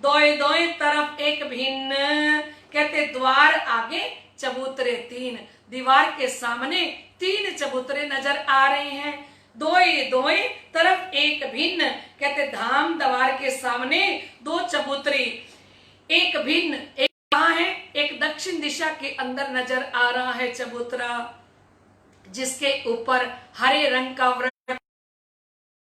दोए दोए तरफ एक भिन्न। कहते द्वार आगे चबूतरे 3, दीवार के सामने 3 चबूतरे नजर आ रहे हैं। दोए दोए तरफ एक भिन्न, कहते धाम द्वार के सामने दो चबूतरे, एक भिन्न, एक कहाँ है, एक दक्षिण दिशा के अंदर नजर आ रहा है चबूतरा, जिसके ऊपर हरे रंग का वृक्ष।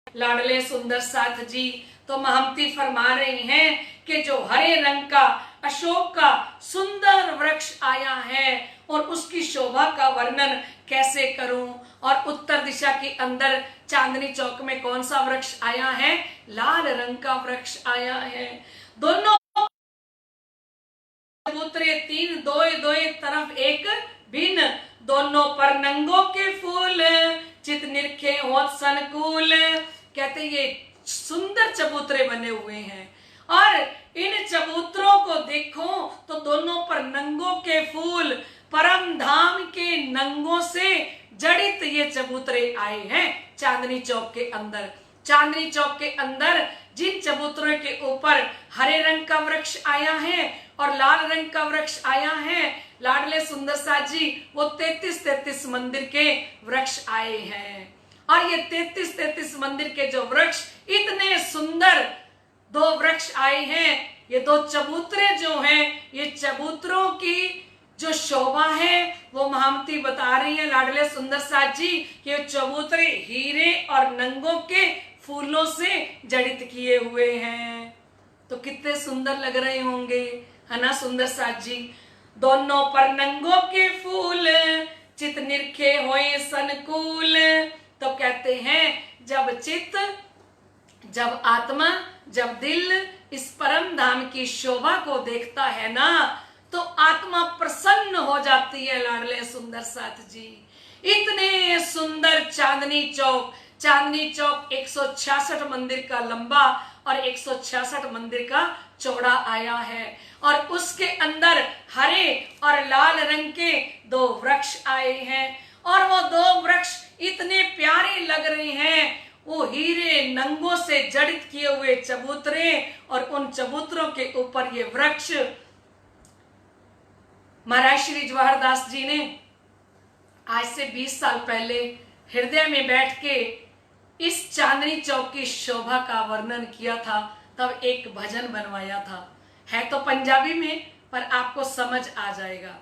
लाडले सुंदर साथ जी तो महंती फरमा रही हैं कि जो हरे रंग का अशोक का सुंदर वृक्ष आया है और उसकी शोभा का वर्णन कैसे करूं। और उत्तर दिशा के अंदर चांदनी चौक में कौन सा वृक्ष आया है, लाल रंग का वृक्ष आया है। दोनों चबूतरे तीन, दोए दोए तरफ एक भिन्न, दोनों पर नंगों के फूल, चित निरखे होत सनकूल। कहते ये सुंदर चबूतरे बने हुए हैं और इन चबूतरों को देखो तो दोनों पर नंगों के फूल, परम धाम के नंगों से जड़ित ये चबूतरे आए हैं चांदनी चौक के अंदर। चांदनी चौक के अंदर जिन चबूतरों के ऊपर हरे रंग का वृक्ष आया है और लाल रंग का वृक्ष आया है, लाडले सुंदर साथ जी वो 33 मंदिर के वृक्ष आए हैं। और ये 33 मंदिर के जो वृक्ष, इतने सुंदर दो वृक्ष आए हैं, ये दो चबूतरे जो हैं, ये चबूतरों की जो शोभा है वो महंती बता रही है लाडले सुंदर साथ जी कि ये चबूतरे हीरे और नंगों के फूलों से जड़ित किए हुए हैं। तो कितने सुंदर लग रहे होंगे, है ना सुंदर साथ जी। दोनों पर नंगों के फूल, चित निरखे होए सनकूल। तो कहते हैं जब चित्त, जब आत्मा, जब दिल इस परम धाम की शोभा को देखता है ना तो आत्मा प्रसन्न हो जाती है लाडले सुंदर साथ जी। इतने सुंदर चांदनी चौक, चांदनी चौक 166 मंदिर का लंबा और 166 मंदिर का चौड़ा आया है और उसके अंदर हरे और लाल रंग के दो वृक्ष आए हैं और वो दो वृक्ष इतने प्यारे लग रहे हैं, वो हीरे नंगों से जड़ित किए हुए चबूतरे और उन चबूतरों के ऊपर ये वृक्ष। महाराज श्री जवाहर दास जी ने आज से 20 साल पहले हृदय में बैठ के इस चांदनी चौक की शोभा का वर्णन किया था, तब एक भजन बनवाया था। है तो पंजाबी में पर आपको समझ आ जाएगा,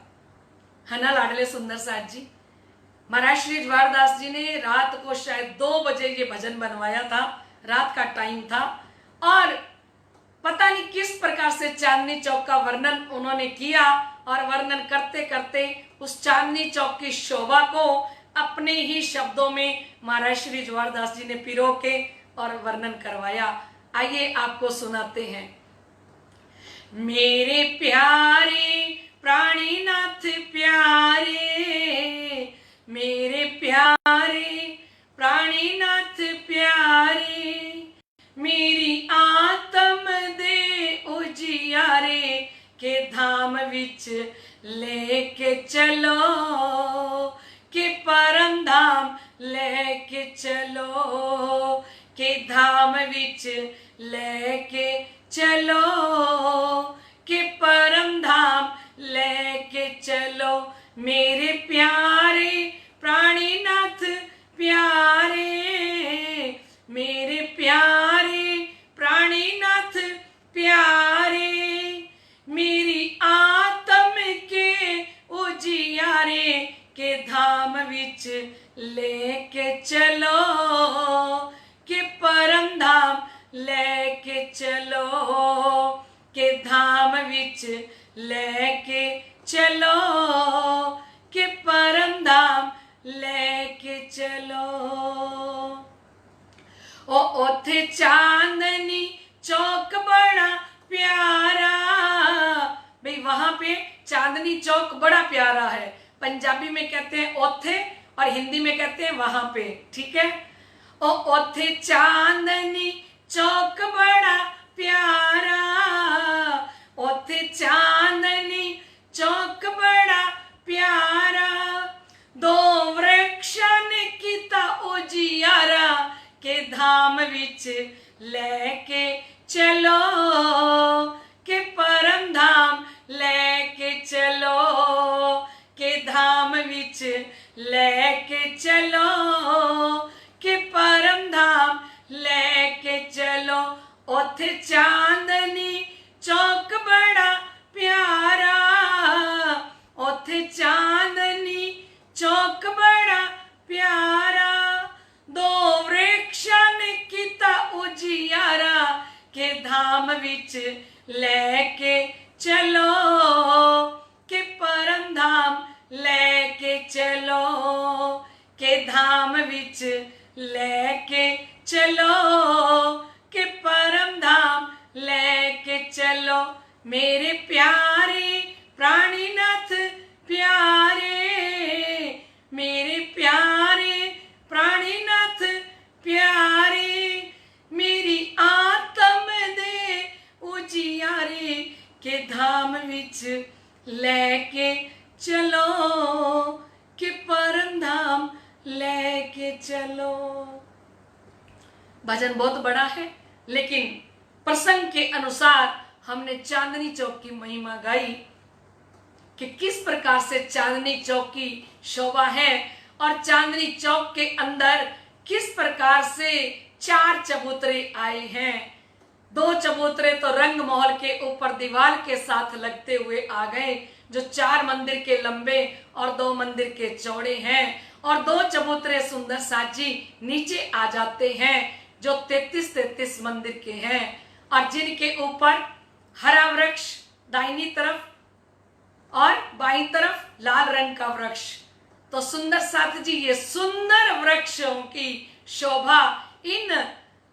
है ना लाडले सुंदर साथ जी। महाराज श्री जवाहर दास जी ने रात को शायद 2 बजे ये भजन बनवाया था, रात का टाइम था और पता नहीं किस प्रकार से चांदनी चौक का वर्णन उन्होंने किया और वर्णन करते करते उस चांदनी चौक की शोभा को अपने ही शब्दों में महाराज श्री जवाहर दास जी ने पिरो के और वर्णन करवाया। आइए आपको सुनाते हैं। मेरे प्यारे प्राणीनाथ प्यारे, मेरे प्यारे प्राणीनाथ प्यारे, मेरी आत्म दे उजियारे के धाम विच लेके चलो, के परम धाम लेके चलो, के धाम विच लेके चलो, के परम धाम लेके चलो। मेरे प्यारे प्राणीनाथ प्यारे, मेरे प्यारे प्राणीनाथ प्यारे, मेरी आत्म के उजियारे के धाम विच लेके चलो, के परम धाम लेके चलो, के धाम विच लेके चलो, के परम धाम लेके चलो। ओ ओथे चांदनी चौक बड़ा प्यारा, भाई वहां पे चांदनी चौक बड़ा प्यारा है। पंजाबी में कहते हैं ओथे और हिंदी में कहते हैं वहां पे, ठीक है। ओ ओथे चांदनी चौक बड़ा प्यारा, ओथे चांदनी चौक बड़ा प्यारा, दो वृक्षन कीता उजियारा, के धाम विच लेके चलो, के परम धाम लेके चलो, के धाम विच लेके चलो, के परम धाम लेके चलो ओथे चांदनी चौक बड़ा प्यारा, ओथे चांदनी चौक बड़ा प्यारा, दो वृक्षां ने कीता उजियारा, के धाम विच लेके चलो, के परम धाम लेके चलो, के धाम विच लेके चलो, के परम धाम लेके चलो। मेरे प्यारे प्राणीनाथ प्यारे, मेरे प्यारे प्राणीनाथ प्यारे, मेरी आत्म दे उजियारे, के धाम विच लेके चलो, के परम धाम लेके चलो। भजन बहुत बड़ा है, लेकिन प्रसंग के अनुसार हमने चांदनी चौक की महिमा गाई कि किस प्रकार से चांदनी चौक की शोभा है और चांदनी चौक के अंदर किस प्रकार से 4 चबूतरे आए हैं। 2 चबूतरे तो रंग महल के ऊपर दीवार के साथ लगते हुए आ गए, जो 4 मंदिर के लंबे और 2 मंदिर के चौड़े हैं, और 2 चबूतरे सुंदर साजी नीचे आ जाते हैं, जो 33 मंदिर के हैं, और जिनके ऊपर हरा वृक्ष दाहिनी तरफ और बाईं तरफ लाल रंग का वृक्ष। तो सुंदर साथ जी, ये सुंदर वृक्षों की शोभा इन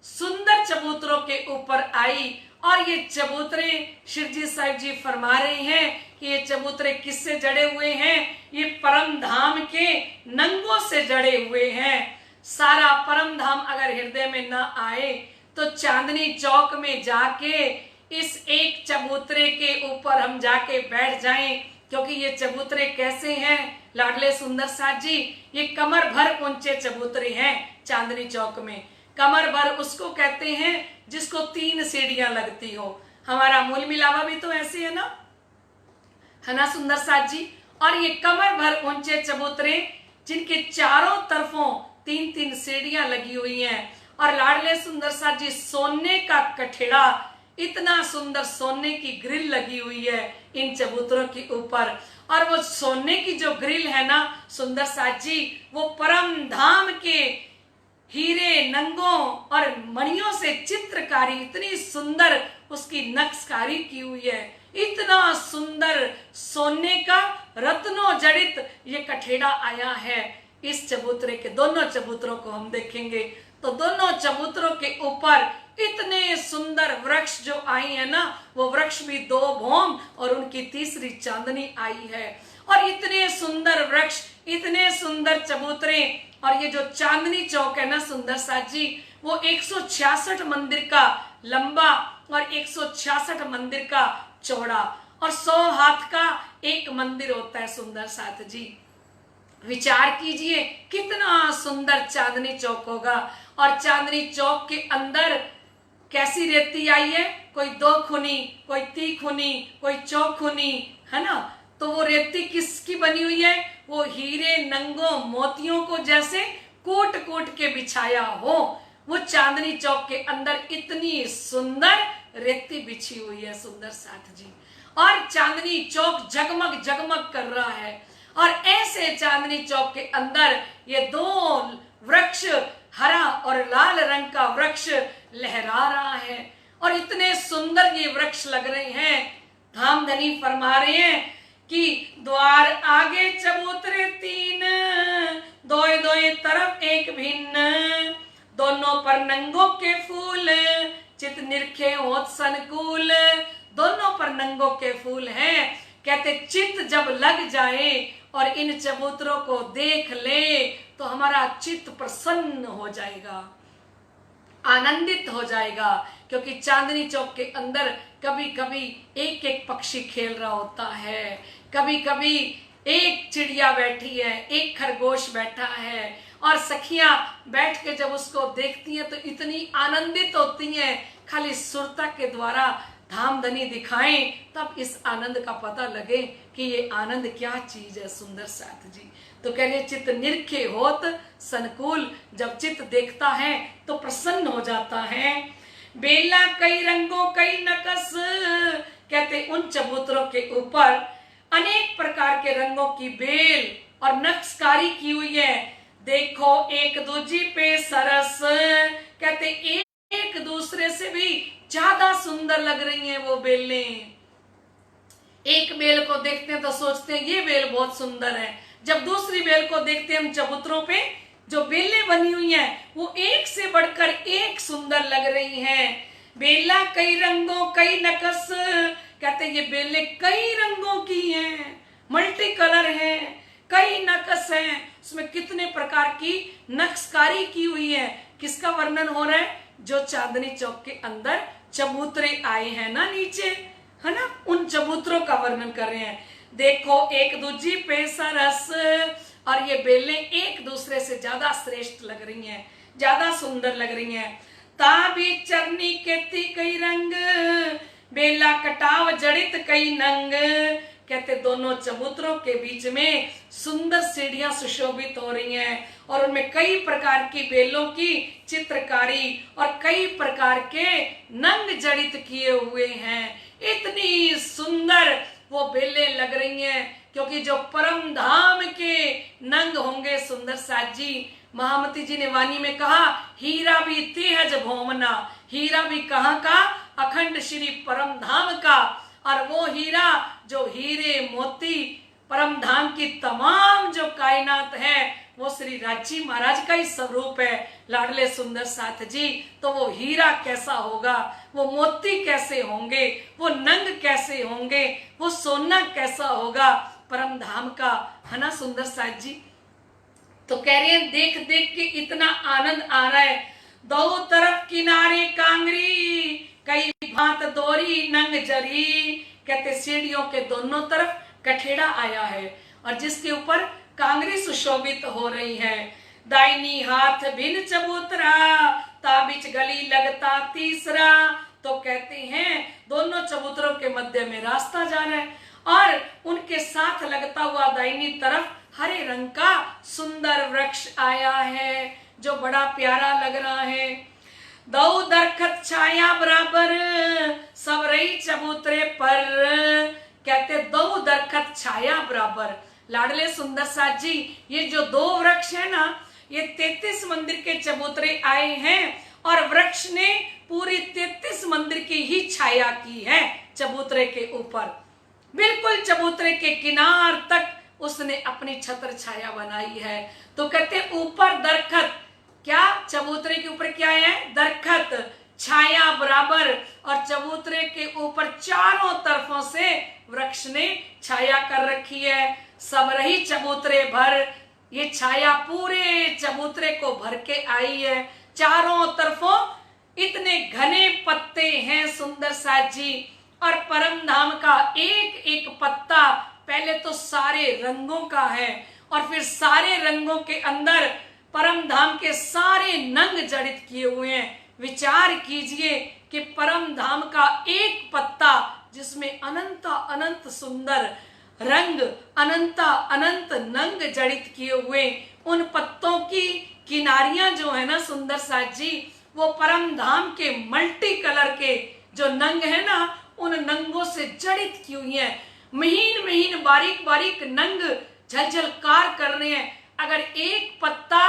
सुंदर चबूतरों के ऊपर आई, और ये चबूतरे शिवजी साहिब जी फरमा रहे हैं कि ये चबूतरे किससे जड़े हुए हैं, ये परम धाम के नंगों से जड़े हुए हैं। सारा परम धाम अगर हृदय में न आए तो चांदनी चौक में जाके इस एक चबूतरे के ऊपर हम जाके बैठ जाएं, क्योंकि ये चबूतरे कैसे हैं लाडले सुंदर साथ जी, ये कमर भर ऊंचे चबूतरे हैं चांदनी चौक में। कमर भर उसको कहते हैं जिसको 3 सीढ़ियां लगती हो। हमारा मूल मिलावा भी तो ऐसे है ना सुंदर साथ जी। और ये कमर भर ऊंचे चबूतरे जिनके चारों तरफों 3-3 सीढ़ियां लगी हुई हैं, और लाडले सुंदर साथ जी सोने का कठेड़ा, इतना सुंदर सोने की ग्रिल लगी हुई है इन चबूतरों के ऊपर। और वो सोने की जो ग्रिल है ना सुंदर साथ जी, वो परम धाम के हीरे नंगों और मणियों से चित्रकारी, इतनी सुंदर उसकी नक्शकारी की हुई है, इतना सुंदर सोने का रत्नों जड़ित ये कठेड़ा आया है। इस चबूतरे के दोनों चबूतरों को हम देखेंगे तो दोनों चबूतरों के ऊपर इतने सुंदर वृक्ष जो आई है ना, वो वृक्ष भी 2 भौम और उनकी तीसरी चांदनी आई है। और इतने सुंदर वृक्ष, इतने सुंदर चबूतरे, और ये जो चांदनी चौक है ना सुंदर साथ जी, वो 166 मंदिर का लंबा और 166 मंदिर का चौड़ा, और 100 हाथ का एक मंदिर होता है सुंदर साथ जी। विचार कीजिए कितना सुंदर चांदनी चौक होगा। और चांदनी चौक के अंदर कैसी रेती आई है, कोई 2 खूनी, कोई 3 खूनी, कोई 4 खूनी, है ना। तो वो रेती किसकी बनी हुई है, वो हीरे नंगों मोतियों को जैसे कोट कोट के बिछाया हो, वो चांदनी चौक के अंदर इतनी सुंदर रेती बिछी हुई है सुंदर साथ जी। और चांदनी चौक जगमग जगमग कर रहा है, और ऐसे चांदनी चौक के अंदर ये 2 वृक्ष, हरा और लाल रंग का वृक्ष लहरा रहा है, और इतने सुंदर ये वृक्ष लग रहे हैं। धामधनी फरमा रहे हैं कि द्वार आगे चबूतरे 3, दोए दोए तरफ एक भिन्न, दोनों पर नंगों के फूल, चित निरखे होत सनकूल। दोनों पर नंगों के फूल हैं। कहते चित्त जब लग जाए और इन चबूतरों को देख ले तो हमारा चित्त प्रसन्न हो जाएगा, आनंदित हो जाएगा। क्योंकि चांदनी चौक के अंदर कभी कभी एक एक पक्षी खेल रहा होता है, कभी कभी एक चिड़िया बैठी है, एक खरगोश बैठा है, और सखियां बैठ के जब उसको देखती हैं तो इतनी आनंदित होती हैं। खाली सुरता के द्वारा धामधनी दिखाएं तब इस आनंद का पता लगे कि ये आनंद क्या चीज है सुंदर साथ जी। तो कह रहे चित्त निरखे होत सनकूल, जब चित्त देखता है तो प्रसन्न हो जाता है। बेला कई रंगों कई नकस, कहते उन चबूतरों के ऊपर अनेक प्रकार के रंगों की बेल और नक्शकारी की हुई है। देखो एक दूजी पे सरस, कहते एक दूसरे से भी ज्यादा सुंदर लग रही हैं वो बेलें। एक बेल को देखते हैं तो सोचते हैं ये बेल बहुत सुंदर है, जब दूसरी बेल को देखते हैं हम चबूतरों पे जो बेलें बनी हुई हैं वो एक से बढ़कर एक सुंदर लग रही हैं। बेला कई रंगों कई नकस, कहते ये बेलें कई रंगों की हैं, मल्टी कलर हैं, कई नकस हैं, उसमें कितने प्रकार की नक्शकारी की हुई है। किसका वर्णन हो रहा है? जो चांदनी चौक के अंदर चबूतरे आए हैं ना नीचे, है ना, उन चबूतरों का वर्णन कर रहे हैं। देखो एक दूजी पे सरस, और ये बेलें एक दूसरे से ज्यादा श्रेष्ठ लग रही हैं, ज्यादा सुंदर लग रही हैं। ताबी चरनी केती कई रंग, बेला कटाव जड़ित कई नंग, कहते दोनों चबूतरों के बीच में सुंदर सीढ़ियां सुशोभित हो रही हैं और उनमें कई प्रकार की बेलों की चित्रकारी और कई प्रकार के नंग जड़ित किए हुए हैं। इतनी सुंदर वो बेलें लग रही हैं, क्योंकि जो परम धाम के नंग होंगे सुंदर साज जी, महामती जी ने वाणी में कहा हीरा भी तेहज भोमना, हीरा भी कहाँ का? अखंड श्री परम धाम का। और वो हीरा जो हीरे मोती परम धाम की तमाम जो कायनात है वो श्री राजी महाराज का ही स्वरूप है लाडले सुंदर साथ जी। तो वो हीरा कैसा होगा, वो मोती कैसे होंगे, वो नंग कैसे होंगे, वो सोना कैसा होगा परम धाम का, है ना सुंदर साथ जी। तो कह रहे हैं देख देख के इतना आनंद आ रहा है। दो तरफ किनारे कांगरी, कई भांत दोरी नंग जरी, कहते सीढ़ियों के दोनों तरफ कठेड़ा आया है और जिसके ऊपर कांगरी सुशोभित हो रही है। दाहिनी हाथ बिन चबूतरा, ताबिच गली लगता तीसरा, तो कहते हैं दोनों चबूतरों के मध्य में रास्ता जा रहा है और उनके साथ लगता हुआ दाहिनी तरफ हरे रंग का सुंदर वृक्ष आया है जो बड़ा प्यारा लग रहा है। दो दरखत छाया बराबर, सब रही चबूतरे पर, कहते दो दरखत छाया बराबर। लाडले सुंदर साथ जी, ये जो दो वृक्ष है ना, ये 33 मंदिर के चबूतरे आए हैं और वृक्ष ने पूरी 33 मंदिर की ही छाया की है चबूतरे के ऊपर। बिल्कुल चबूतरे के किनार तक उसने अपनी छत्र छाया बनाई है। तो कहते ऊपर दरखत, क्या चबूतरे के ऊपर क्या है? दरखत, छाया बराबर, और चबूतरे के ऊपर चारों तरफों से वृक्ष ने छाया कर रखी है। सब रही चबूतरे भर, ये छाया पूरे चबूतरे को भर के आई है। चारों तरफों इतने घने पत्ते हैं सुंदर साथ जी, और परम धाम का एक एक पत्ता पहले तो सारे रंगों का है और फिर सारे रंगों के अंदर परम धाम के सारे नंग जड़ित किए हुए हैं। विचार कीजिए कि परम धाम का एक पत्ता जिसमें अनंत अनंत सुंदर रंग, अनंत अनंत नंग जड़ित किए हुए, उन पत्तों की किनारियां जो है ना सुंदर साथ जी, वो परम धाम के मल्टी कलर के जो नंग है ना, उन नंगों से जड़ित की हुई है। महीन महीन बारीक बारीक नंग झलझलकार कर रहे हैं। अगर एक पत्ता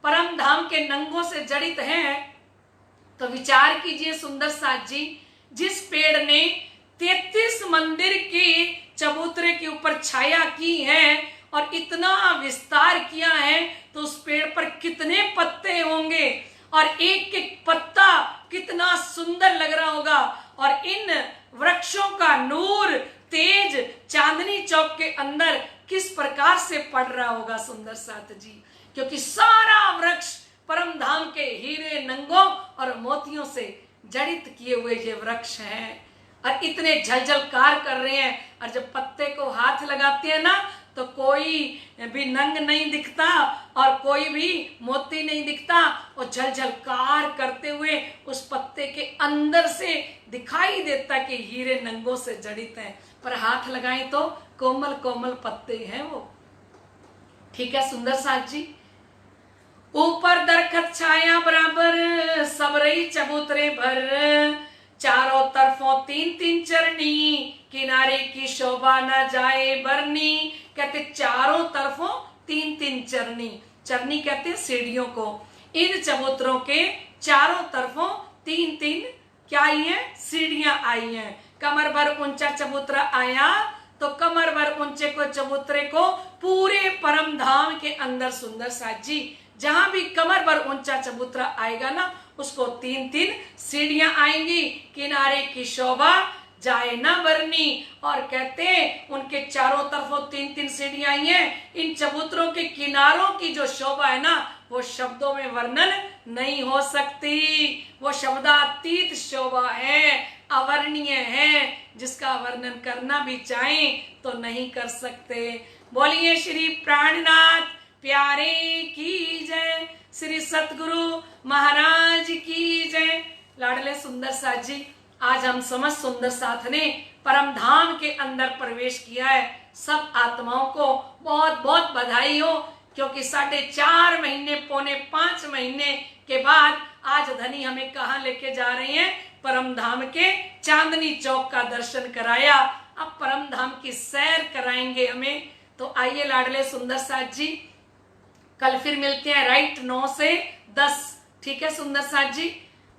परम धाम के नंगों से जड़ित है तो विचार कीजिए सुंदर साथ जी, जिस पेड़ ने 33 मंदिर के चबूतरे के ऊपर छाया की है और इतना विस्तार किया है, तो उस पेड़ पर कितने पत्ते होंगे और एक एक पत्ता कितना सुंदर लग रहा होगा। और इन वृक्षों का नूर तेज चांदनी चौक के अंदर किस प्रकार से पड़ रहा होगा सुंदर साथ जी, क्योंकि सारा वृक्ष परम धाम के हीरे नंगों और मोतियों से जड़ित किए हुए ये वृक्ष हैं और इतने झलझलकार कर रहे हैं। और जब पत्ते को हाथ लगाते हैं ना, तो कोई भी नंग नहीं दिखता और कोई भी मोती नहीं दिखता, और झलझलकार करते हुए उस पत्ते के अंदर से दिखाई देता कि हीरे नंगों से जड़ित हैं, पर हाथ लगाएं तो कोमल कोमल पत्ते हैं वो। ठीक है सुंदर साथ जी। ऊपर दरखत छाया बराबर, सब रही चबूतरे भर, चारों तरफों तीन तीन चरनी, किनारे की शोभा न जाए बरनी। कहते चारों तरफों तीन तीन चरनी, चरनी कहते हैं सीढ़ियों को। इन चबूतरों के चारों तरफों तीन तीन क्या आई है, सीढ़ियां आई हैं। कमर भर ऊंचा चबूतरा आया, तो कमर भर ऊंचे को चबूतरे को पूरे परम धाम के अंदर सुंदर साथ जी, जहां भी कमर भर ऊंचा चबूतरा आएगा ना, उसको तीन तीन सीढ़ियां आएंगी, किनारे की शोभा जाए ना बरनी। और कहते हैं उनके चारों तरफों तीन तीन सीढ़ियां आई हैं। इन चबूतरों के किनारों की जो शोभा है ना, वो शब्दों में वर्णन नहीं हो सकती। वो शब्दातीत शोभा है, अवर्णीय है, जिसका वर्णन करना भी चाहें तो नहीं कर सकते। बोलिए श्री प्राणनाथ प्यारे की जय, श्री सतगुरु महाराज की जय। लाडले सुंदर साथ जी, आज हम समस्त सुंदर साथ ने परम धाम के अंदर प्रवेश किया है। सब आत्माओं को बहुत बहुत बधाई हो, क्योंकि 4.5 महीने पौने 5 महीने के बाद आज धनी हमें कहाँ लेके जा रहे हैं, परम धाम के चांदनी चौक का दर्शन कराया। अब परम धाम की सैर कराएंगे हमें। तो आइए लाडले सुंदर साथ जी, कल फिर मिलते हैं राइट 9 से 10, ठीक है सुंदर साथ जी।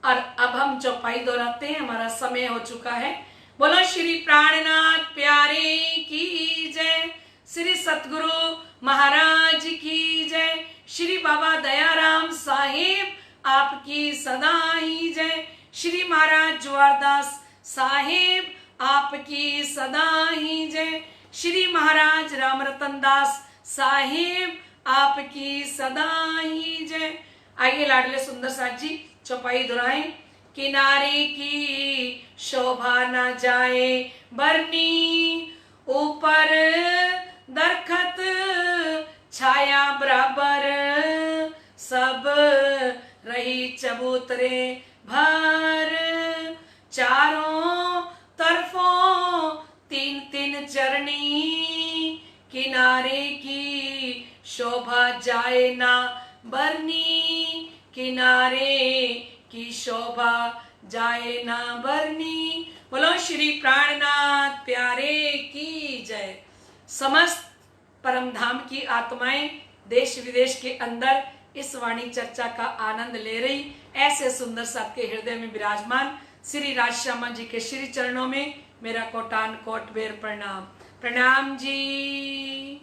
और अब हम चौपाई दोहराते हैं, हमारा समय हो चुका है। बोलो श्री प्राणनाथ प्यारे की जय, श्री सतगुरु महाराज की जय, श्री बाबा दयाराम साहिब आपकी सदा ही जय, श्री महाराज ज्वारदास साहिब आपकी सदा ही जय, श्री महाराज राम रतन दास साहिब आपकी सदा ही जय। आइए लाडले सुंदर साथ जी चौपाई दोहराएं। किनारे की शोभा न जाए बरनी, ऊपर दरखत छाया बराबर, सब रही चबूतरे भर, चारों तरफों तीन तीन चरनी, किनारे की शोभा जाए ना बरनी, किनारे की शोभा जाए ना बरनी। बोलो श्री प्राणनाथ प्यारे की जय। समस्त परम धाम की आत्माएं देश विदेश के अंदर इस वाणी चर्चा का आनंद ले रही, ऐसे सुंदर सबके हृदय में विराजमान श्री राजश्यामा जी के श्री चरणों में मेरा कोटान कोट बेर प्रणाम। प्रणाम जी।